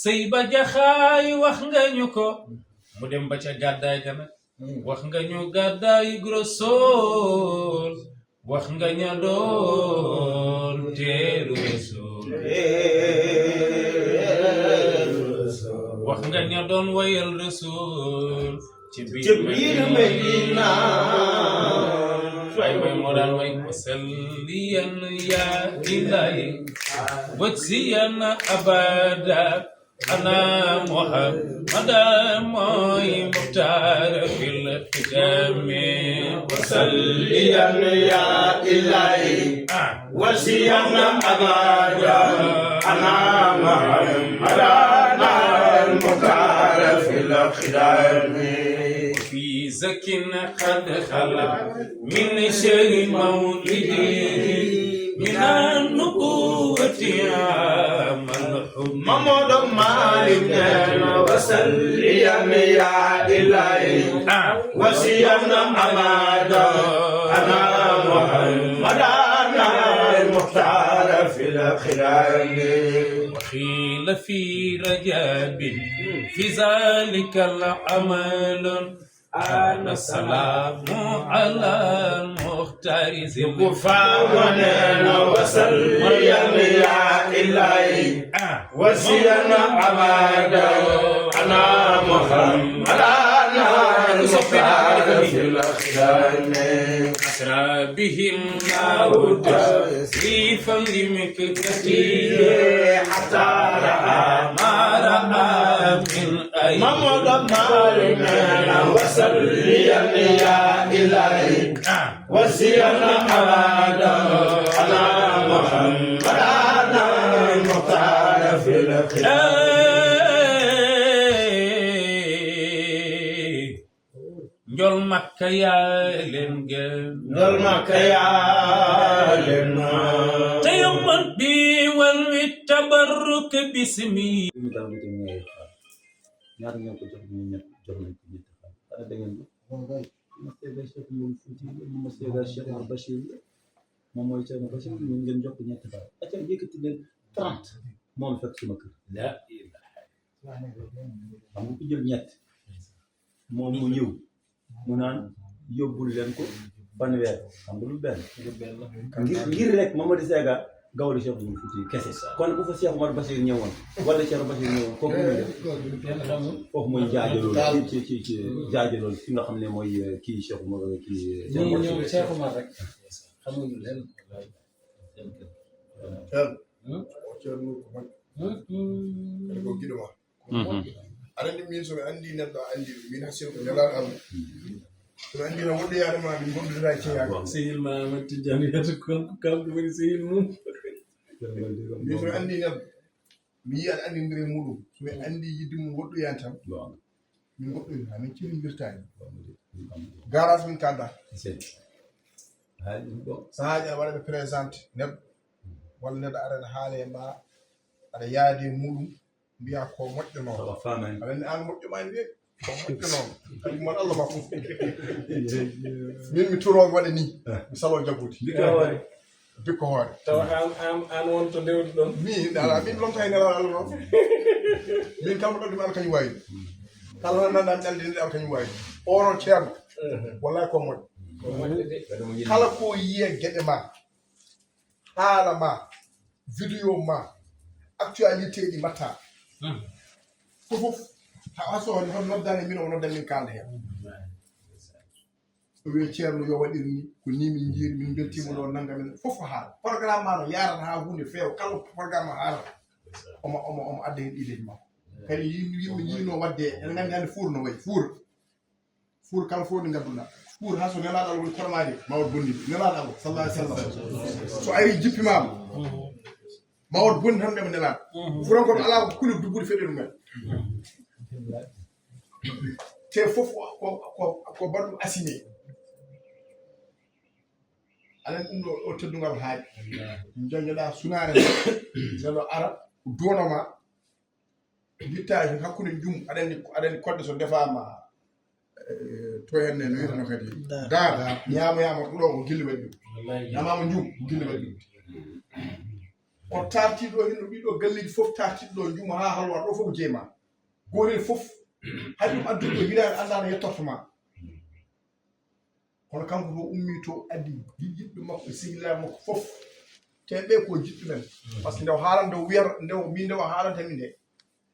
Speaker 1: sëy ba jaxaay wax nga ñu ko mu dem ba ca gàddaay ga nag wax nga ñu gàddaay Rasuul wax nga ña doon teeru Rasuul wax nga ña doon wayal Rasuul ci biir Medina way may moo daan way wasalliyan yaa ilaahi wajziyan abada ana Muhammadan mooy muxtaar fil xidami wasalliyan yaa ilaahi wajziyan abada ana Muhammadan muxtaar fil xidami في زكٍ قد خلا من شر مولده من النبوة عام الحب محمد مالك وسليا يا إلهي وسيما أمادا أنا محمد
Speaker 4: المختار في الخلال
Speaker 1: وقيل في رجاب في ذلك العمل أنا السلام على المختار ذي
Speaker 4: الوفاء ونانا وسليا يا إلهي وسينا أبدا أنا محمد أنا المختار في الخلال أسرى بهم ناود في فمك كثير حتى رأى ما رأى من أي محمد مالنا وسليا يا إلهي وسينا أبدا أنا محمد أنا المختار في الخلال
Speaker 1: njol makka yaa leen gën
Speaker 4: njol makka yaa leen
Speaker 1: te yommal bi wal wi tabarruk bismi
Speaker 12: ñaar ngeen ko jox ñu ñett jox nañ ko ñett xana da ngeen ma séga Cheikh moom Fouti ma séga Cheikh Omar Bachir moom mooy Cheikh Bachir ñu ngeen jox ko ñett xaar acca yëkkati leen 30 moom fekk suma kër
Speaker 1: la ilaha
Speaker 12: xam nga ko jël ñett moom mu ñëw mu naan yóbbul leen ko fanweer xam nga lu benn ngir rek Mamadou Sega gawlu Cheikh Omar Fouti kese kon bu fa Cheikh Omar Bachir ñëwoon wala Cheikh Bachir ñëwoon kooku muy def foofu mooy jaajalool ci jaajalool fi nga xam ne mooy kii Cheikh Omar kii
Speaker 10: ñëw Cheikh Omar rek xamuñu leen
Speaker 5: ko giɗo ma aɗa andi min somi andi neɗɗo andi min hassino ko nelaɗo Allah somi andi no woɗɗoyade ma min gondodira e ceeyaga
Speaker 10: sehil ma Amadou Tidiane yata kanko woni sehil mum
Speaker 5: min somi andi neɗɗo mi yi aɗa andidiri e muɗum somi andi yidde mum woɗɗoyani tan min goɗɗoyi ha min cirindirtani garage min kadda sahaji aɗa waɗaɓe présenté neɗɗo walla neɗɗo aɗa haala e ma aɗa yaadi e muɗum mbiya ko moƴƴono aɗa andi an moƴƴomani de ko moƴƴono kadi mon Allah makko min mi turoɓe waɗa ni mi salo jaggude bikko hoore
Speaker 10: taw an won to ndewdi ɗon
Speaker 5: min ala min lomta e nelal Allah noon min kam ɗo ɗum ala kañum wawi kala nanɗan ɗalde nde ala kañum wawi onon ceerno wallahi ko moƴƴo kala ko yiye gueɗe ma haala ma vidéo ma actualité ɗi mbatta fof haso hon noddani min o noddan min kalda hen o wi ceerno yo waɗir ni ko ni min jiiri min beltima ɗo nangga men fof ko haala programme ma no yarata ha hunde feewa kala programme o haalata omo adda hen ɗiɗeji makko kadi yimɓe yiino wadde ene gandi hande fuur no wayi fuur kala fof ɗi gadduɗa fuur ha so nelaɗo Allah woni kormaji mawɗo bonniɗo nelaɗo Allah sallallahu alaihi wasallam so ari jippimama mawɗo bonni tan ɗeɓe nelaɗo furankoɓe ala ko kulib dubbude feɗe ɗumen te fof ko baɗɗum assigné aɗa ɗum ɗo o teddugal haaƴi joñoɗa sunare nelo ara donoma guittaji hakkude jum aɗani kodde so defama to henne no wiyetano kadi dar ñamoyama ɗuɗo ko gilli waɗi ɗum ñamama jum ko gilli waɗi ɗum o tartiɗo hino ɓiɗo galleji fof tartiɗo jum ha halwa ɗo fof ko jeema gotel fof hay ɗum adduɗo wiɗani andano yettortoma kono kanko to ummi to addi yiɗɓe makko sihilaɓe makko fof te ɓe ko jiɗɗo men par ce que ndew haalande wiyata ndew min ndew haalantami nde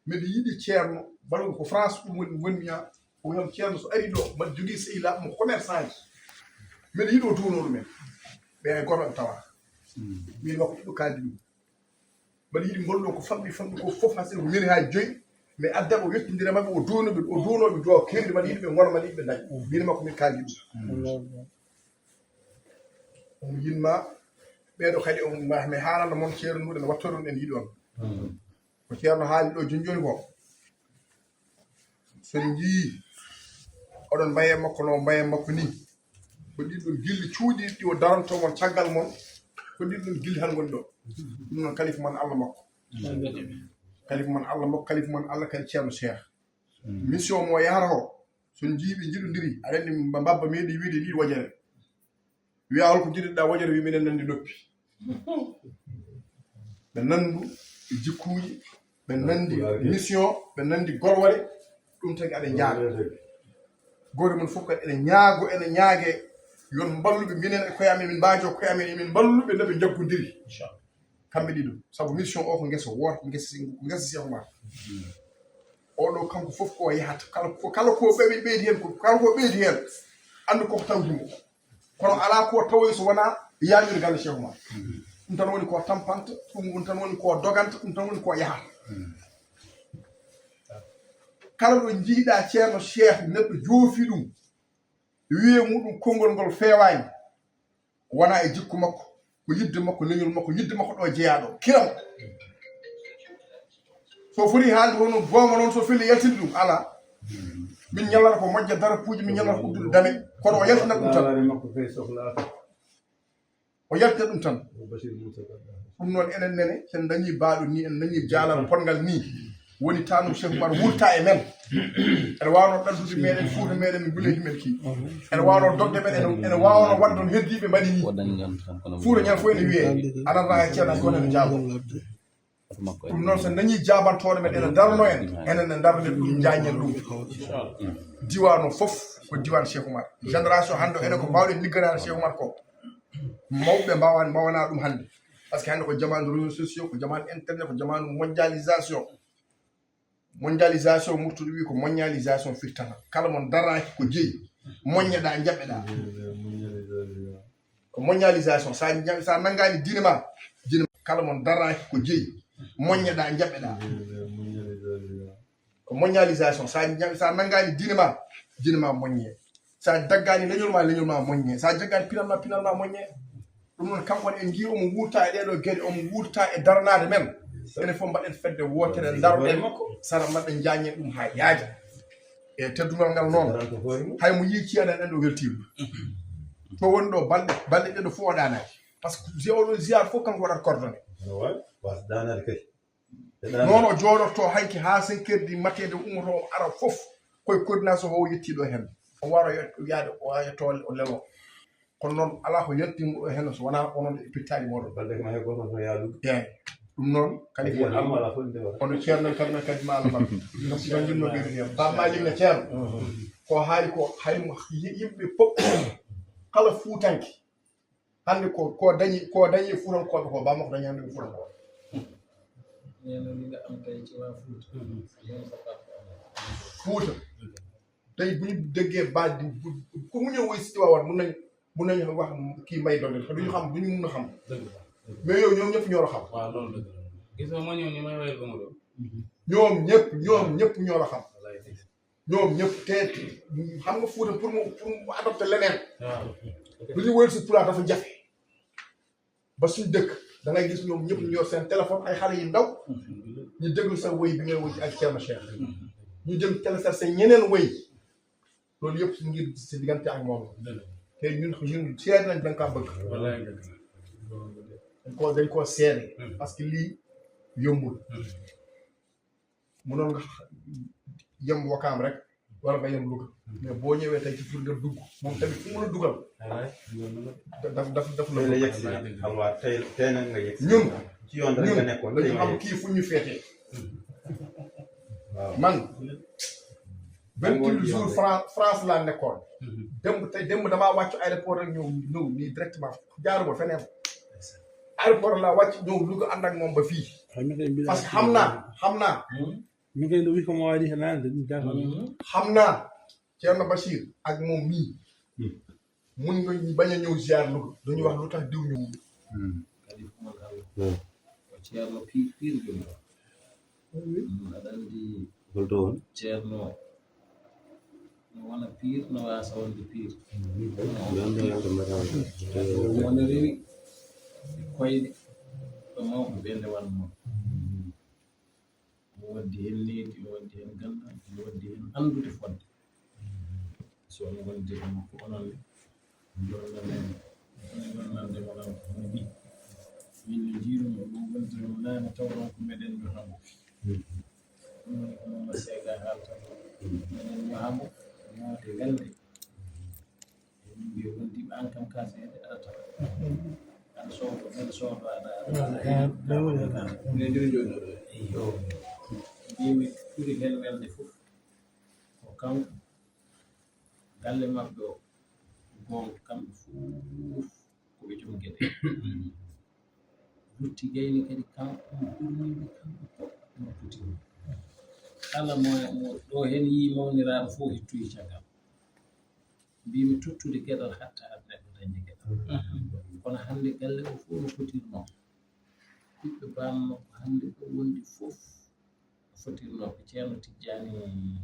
Speaker 5: mbiɗa yiɗi ceerno baɗum ko France ɗum woni ha ko wiyam ceerno so ari ɗo mbaɗa jogui sehilaɓe makko commerçant ji mbiɗa yiiɗo duuno ɗumen ɓe gonoɓe tawa min makko ɗiɗo kaldi ɗum mbaɗa yiiɗi gonɗo ko famɗi ko fof ha sino ko miri ha joyyi mais adda o yettodira mabɓe o duunoɓe do kirde mbaɗa yiɗi ɓe gona mbaɗa yiɗi ɓe daña min makko min kaldi ɗum omo yinma ɓeɗo kadi mi haalanda moon ceerno muɗen wattoro ɗum en yiɗi on ko ceerno haali ɗo joni joni ko son jii oɗon mbaye makko no mbaye makko ni ko ɗiɗɗon gilli cuuɗiɗi ɗi o daranto mon caggal mon ko ɗiɗɗon gilli tan goni ɗo ɗum noon kalifa mon Allah makko kalifa mon Allah makko kalifa mon Allah kadi ceerno Cheikh mission mo yahata o son jiiɓe jiɗodiri aɗa andi mbabba meeɗi wiide ɗiɗi wajere wiya holko jiɗiɗa wajere wi minen nandi noppi ɓe nandu e jikkuuji ɓe nandi mission ɓe nandi gorwale ɗum tagi aɗa jaaga goto mon fof kadi ene ñaago ene ñaage yon mballuɓe minen e koye amen min mbaajo koye amen emin mballuɓe nde ɓe jaggodiri kamɓe ɗiɗo sabu mission o ko ngesa woota ngesa Cheikh Oumar oɗo kanko fof ko yahata kala ko ɓeydi hen kala ko ɓeydi hen andu koko tawdimo kono ala ko tawoy so wona yaamir galle Cheikh Oumar ɗum tan woni ko tampanta ɗum tan woni ko doganta ɗum tan woni ko yahata kala ɗo jiiɗa ceerno Cheikh neɗɗo joofi ɗum wiye muɗum konngol ngol feewani wona e jikku makko ko yidde makko leñol makko yidde makko ɗo jeeyaɗo kiram so foti haalde hono goonga noon so feli yaltinde ɗum ala min ñallata ko moƴƴa darapuuji min ñallata ko uddude dame kono o yaltina ɗum tan o yaltina ɗum tan ɗum noon enen nene sen dañi baaɗo ni en dañi jaalal potngal ni woni tanum Cheikh Oumar wurta e men ene wawno ɗandude meɗen fuuta meɗen mi guleji men ki ene wawno dogde men ene wawno wadde ɗon heddiɓe mbaɗi ni fuuta ñan fof ene wiye anata e ceerno kono ene jaabo ɗum noon so dañi jabantoɗo men ene darno en enen e darde ɗum jañen ɗum diwan o fof ko diwan Cheikh Oumar génération hande enen ko mbawɗen ligganade Cheikh Oumar ko mawɓe mbawana ɗum hande par ce que hande ko jamanu réseaux sociaux ko jamanu internet ko jamanu mondialisation murtuɗo wi ko mondialisation firtata kala mon daraki ko jeeyi moññeɗa jaɓɓeɗa ko mondialisation sa nanggani diine ma kala mon daraki ko jeeyi moññeɗa jaɓɓeɗa ko mondialisation sa nanggani diine ma moññe sa daggani leñol ma moññe sa jaggani pinal ma moññe ɗum noon kamɓe en jii omo wurta e ɗeɗo gueɗe omo wurta e darnade men enen fof mbaɗen fedde wotere daroɗen sara mbaɗen jañen ɗum ha yaaja e teddugal ngal noon hay mo yii ciyaɗen ɗen ɗo weltima to woni ɗo balɗe ɗeɗo fof waɗanaki par ce que oɗo ziyare fof kanko waɗata coordonné noon o jooɗoto hanki ha 5 heures du matin de ummoto o ara fof koye coordination o yettiɗo hen o waro yaade o yetto o lelo kono noon ala ko yaltimo ɗo hen so wona onon e pittaji moɗon eyi ɗum noon kadi ono ceerno kadme kadi ma alamal no jinno ɓeydu hen bamma ligna ceerno ko haali ko haymo yimɓe fof kala fuutanke hande ko dañi fuutankoɓe ko bamma ko dañi hande ko fuutankoɓe fuuta tawi buñu degge baddi ko muño woy si wawat mun nañu wax kii mbay dogal ko duñu xam duñu mun a xam mais yow ñoom ñëpp ñoo la xam ñoom ñëpp ñoo la xam ñoom ñëpp te xam nga fuuta pour mu adopté leneen lu ñu wël si pulaar dafa jafe ba suñ dëkk da ngay gis ñoom ñëpp ñu yor seen téléphone ay xale yu ndaw ñu déglu sa wëy bi ngay wëy ci ak Thierno Cheikh ñu jëm téléchargé ñeneen wëy loolu yëpp ngir si diggante ak moom te ñun seet nañ da nga kaa bëgg dañ koo seede parce que lii yombul mënoon nga yem Wakaam rek wala nga yem Louga mais boo ñëwee tey ci pour nga dugg moom tamit fu mu la dugal daf la yegg si xam nga tey nag nga yegg ñun ci yoon rek nga nekkoon dañu xam kii fu ñu feetee man 28 jours France laa nekkoon démb damaa wàcc aéroport rek ñëw nii directement jaaruma feneen aéroport laa wàcc ñëw Louga ànd ak moom ba fii parce que xam naa
Speaker 13: mi ngi wi ko mo wadi hanan
Speaker 5: xam naa Thierno Bachir ak moom mii mun nga bañ a ñëw ziar Louga duñu wax lu tax diw ñu
Speaker 14: Thierno pire joni aɗa andi Thierno no wona pire no wasa wonde pire wona rewi koyɗe ɗo mawɓe ɓende wanno mo waddi hen needi mo waddi hen gandal mo waddi hen andude fodde so ono wonde e makko ononne jonnande wonan hono ɓi min no jiirumo ɗum wondirimo nane tawɗon ko meɗen yo hamo ɗum woni ko noon seega haalta meɗen yo hamo ñaade welde mbiyo wondiɓe an kam ka seede aɗa tawa aɗa sowko en sohbaɗa yo mbimi ɓuri hen welde fof ko kanko galle maɓɓe o gonga kamɓe fof koɓe joom gueɗe lutti gayni kadi kanko ɓurniɓe kamɓe fof no putini kala mo ɗo hen yi mawniraɗo fof hettoyi caggal mbimi tottude gueɗal hatta neɗɗo dañde gueɗal kono hannde galle o fof no fotirno ɓiɓɓe bammakko hannde ɗo wondi fof no fotirnoɓe ceerno Tijjani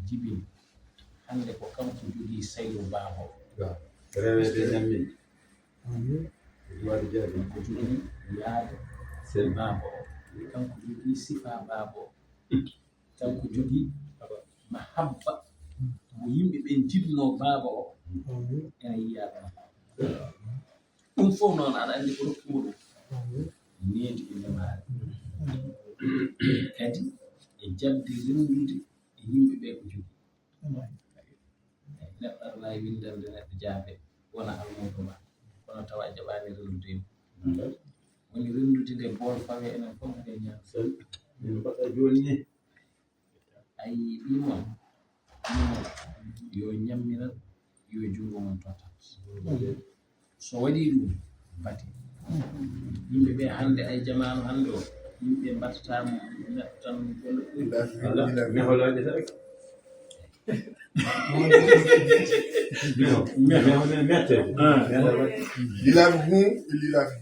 Speaker 14: Jibini hannde ko kanko jogii saylo baaba o
Speaker 12: rewede ñammin
Speaker 14: ko jogii yaade sel baaba o kanko jogii sifa baaba o kanko jogii mahabba mo yimɓe ɓe jiɗno baaba o ene yiyaɗo ɗum fof noon aɗa anndi ko rokkimo ɗum needi e nemaare kadi e jabde rendude e yimɓe ɓe ko jogii neɗɗo aɗa waawi windande neɗɗo jaabe wona almudo ma kono tawa jaɓaani rendude woni rendude nde bool fawe enen fof nde ñaan
Speaker 12: min mbaɗɗa jooni ni
Speaker 14: ayi ɗimon yo ñamminan yo junngo mum totat so waɗi ɗum bati yimɓe ɓe hannde ay jamanu hannde o yimɓe mbattatamo neɗɗo tan
Speaker 12: meholaɗe tak
Speaker 3: Lilaɓe gum e lilaɓe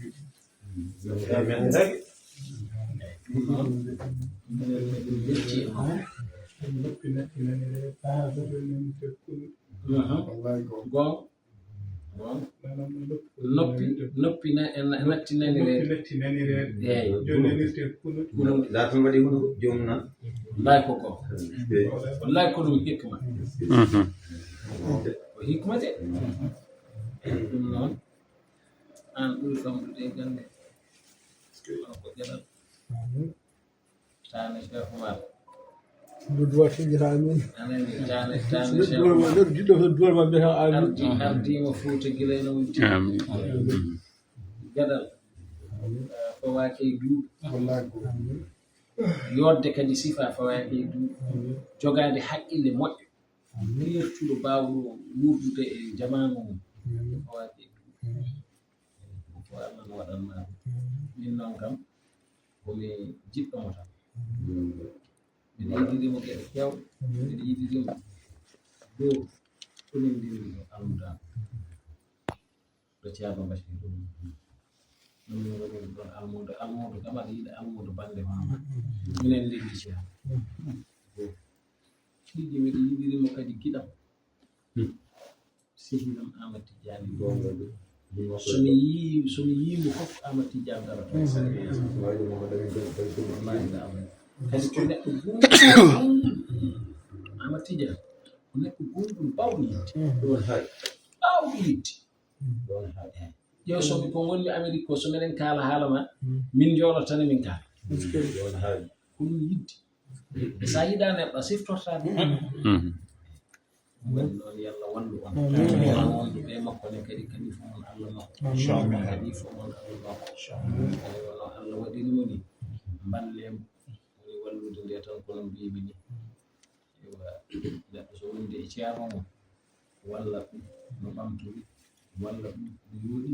Speaker 14: noppi nattinanire
Speaker 12: laatan waɗi huɗo joomum nan
Speaker 14: wallahi koko wallahi ko ɗum hikma ko hikma de ɗum noon an ɓuri famɗude e gande kono ko geɗal tane Cheikh Oumar ardima Fouta gila no wonti gaɗal fawake e duuɓi yodde kadi sifa fawake e duuɓi jogade haqqille moƴƴo ɓertuɗo mbawɗo wurdude e jamanu mum fawake e duuɓi ko Allah no waɗanma min noon kam komi jiɗɗomo tan mbiɗa yiɗirimo geɗe kewɗe mbiɗa yiɗirimo dow ɗonindiri almudama ɗo ceerno Bachir ɗum ɗum ɗon almudo kam aɗa yiɗa almudo bande mama minen liggi ceerno fiiji mbiɗa yiɗirimo kadi giɗam sihinam Amadou Tidiane somi yimo fof Amadou Tidiane darata kadi ko neɗɗo Amadou Tidiane ko neɗɗo gonɗum bawɗo yitte ɗon haɗi bawɗo yitte ɗon haɗi ƴeew somi ko gonmi Amérique ko so minen kaala haala ma min jooɗo tan min kaala ɗon haɗi ko ɗum yidde sa yiɗa neɗɗo siftorta ɗum waɗi noon yallah wallu on wondu ɓe makko ne kadi kalifa mon Allah makko kalifa mon Allah makko no Allah waɗirimo ni mballemo woni wallude nde tan kono mbimi ni neɗɗo so wonde e ceerno mum walla ɗum no ɓamtori walla ɗum no yooɗi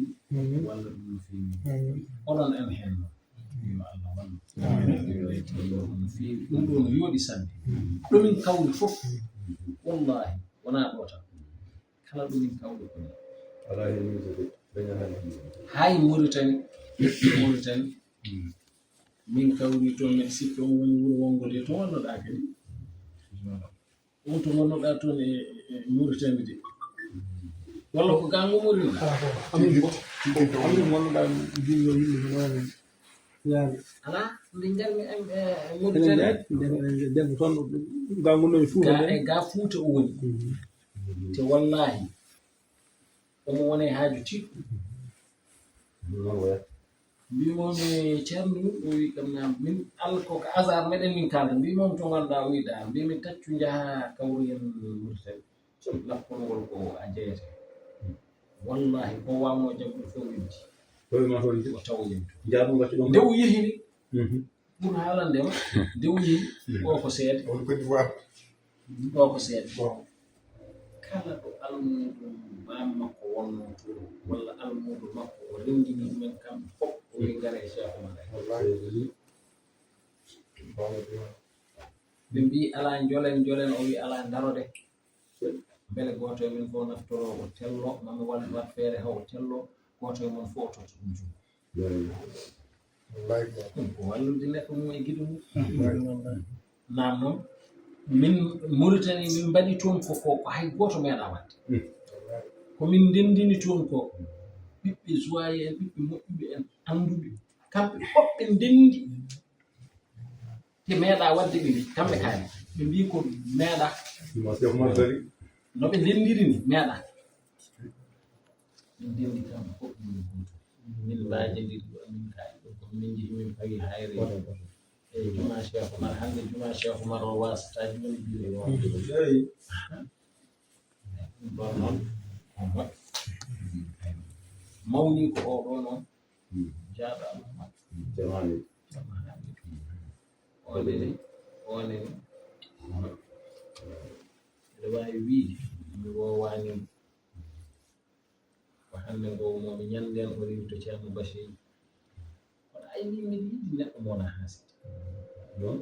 Speaker 14: walla ɗum no feewi oɗon en hen noon yo Allah wallu no feewi ɗum ɗo no yooɗi sanne ɗomin kawri fof wallahi wona ɗo tan kala ɗomin kawri ko hay Mauritanie min kawri toon mbiɗa sikki on woni wuro wongode to wonnoɗa kadi on to gonnoɗa toon e Mauritanie de walla ko gango Mauritanie
Speaker 11: amin wonnoɗa jinno yimɓe noon yaade
Speaker 14: ala nde jarmi Mauritanie
Speaker 11: debbo toon ganguno e Fouta
Speaker 14: ga Fouta o woni te wallahi omo wone haaju tiɗɗo mbimomi ceerno o wi kam na min Allah koko hasard meɗen min kalda mbimomi to ganduɗa o wiɗa mbimi taccu jaaha kawruyen Mauritanie lappolngol ko a jeyete wallahi ko wawno jaggude fof weddi o tawoyim nde o yehini ɓuur haalandema nde o yehi o ko seede o ko seede kala ɗo almuɗum bam makko wonno toon walla almuɗo makko o rendini ɗumen kamɓe fof o wi ngare e Cheikh Oumar ɓe mbi ala jolen o wi ala darode beele goto e men fof naftoro o tello mami wat feere haw tello goto e mon fof o toto ɗum jum ko wallude neɗɗo mum e guiɗo mum nam noon min Mauritanie min mbaɗi toon ko hay goto meeɗa wadde komin ndendini toon ko ɓiɓɓe joye en ɓiɓɓe moƴƴuɓe en anduɓe kamɓe fof ɓe ndendi te meeɗa wadde ɓe mbi kamɓe kaani ɓe mbi ko meeɗa no ɓe ndendiri ni meeɗa min ndendi kamɓe fof min goto min mbajidiri ɗo min kaali ɗo ko min jeehi min pawi hayre e juma Cheikh Oumar hande juma Cheikh Oumar o wasata joni biire o ɗon noon o moƴƴi mawni ko o ɗo noon jaaɗo Allah onene mbiɗa wawi wiide mi wowanimo ko hande ngo momi ñanden o rewi to Ceerno Bachir kono ayni miɗa yiɗi neɗɗo mona haside non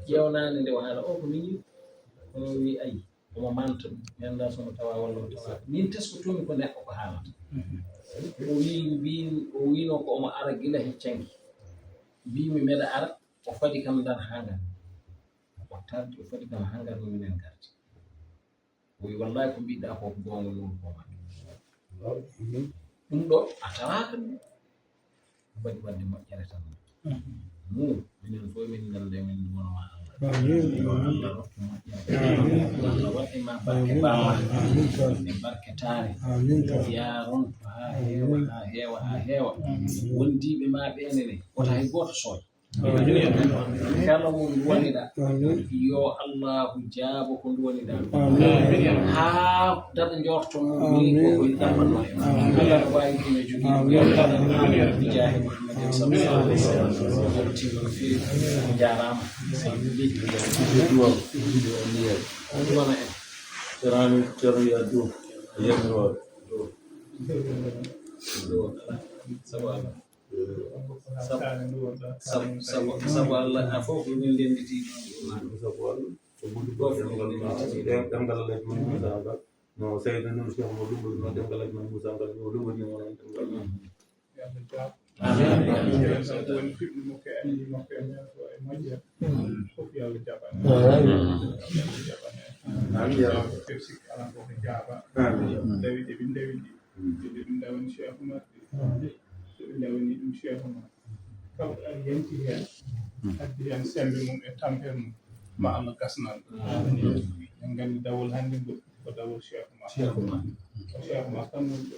Speaker 14: ƴewnade nde o haala o ko min yiɗi kono wi ayi omo manta ɗum mi anda somo tawa walla o tawa min teskotomi ko neɗɗo ko haalata o wino ko omo ara gila heccanki mbimi meɗa ara o faɗi kam ndar hangal o tardi o faɗi kam hangal no minen gardi o wi wallahi ko mbiɗa ko gonga nuru koma ɗum ɗo a tawaka ɗum waɗi wadde moƴƴere tan mum minen fof min gande min wonoma Allah rokku moƴƴere Allah waɗima barke bama e barke taare yaronto ha heewa wondiɓe ma ɓenene wota hay goto sooƴa kala mo woniɗa yo Allahu jaabo ko woniɗa ha dada jorto mum ni ko ɗammanno e Allah no wawi ɗum e jogii bijahi Muhammadin sallallahu alaihi wasallam timo no feewi jarama ɗumana en cerani ceroya dow yemiro sabu Allah a fof min lenditi
Speaker 12: ɗemgal alhaji man Moussa ngal no Seydou noon Cheikh mo lumɓol no ɗemgal alhaji man Moussa ngal no lumɓolnimo noon
Speaker 13: woni fiɓɓe makko e andi makko e men to e moƴƴere fof yo Allah jaɓane few sikki ala ko ko jaaɓa dawi ɗe ɓe dawi ɗi ɓe ɗum dawani Cheikh Oumar so ɓe dawani ɗum Cheikh Oumar kala ɗo yenti hen addi hen sembe mum e tampere mum ma Allah gasnal en gandi dawol hannde ngol ko dawol Cheikh Oumar ko Cheikh Oumar tan woni ɗo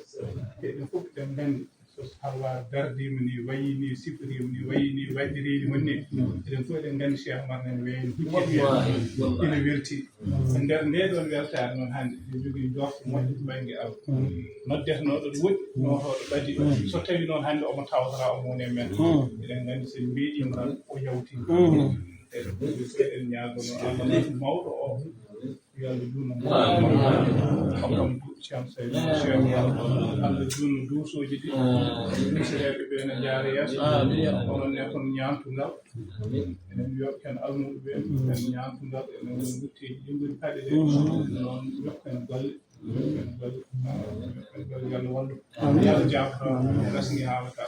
Speaker 13: keɗen fof ɗen gandi so halwa dardima ni wayini sifirima ni wayini waɗirini wonni eɗen fof eɗen gandi Cheikh Oumar nane wayini hikkiɗi ina welti e nder nde ɗon weltare noon hannde eɗen jogui jorto moƴƴo to banggue Allah noddetenoɗo ɗo woɗɗi notoɗo ɓaadi so tawi noon hannde omo tawtara omo woni e men eɗen gandi sen mbiɗimo tan o yawti eɗen ñagono Allah mawɗo o yo Allah juutno hokkam Ceerno Seydou Allah juutno duusoji ɗi duusireɓe ɓe ne jaara yeeso onon ne kon ñamtugal enen yokken almuɓe ɓe en ñamtugal enen gutti yimɓude paɗe ɗe noon yokken golle yalla wallu yalla jaabto gasni haalata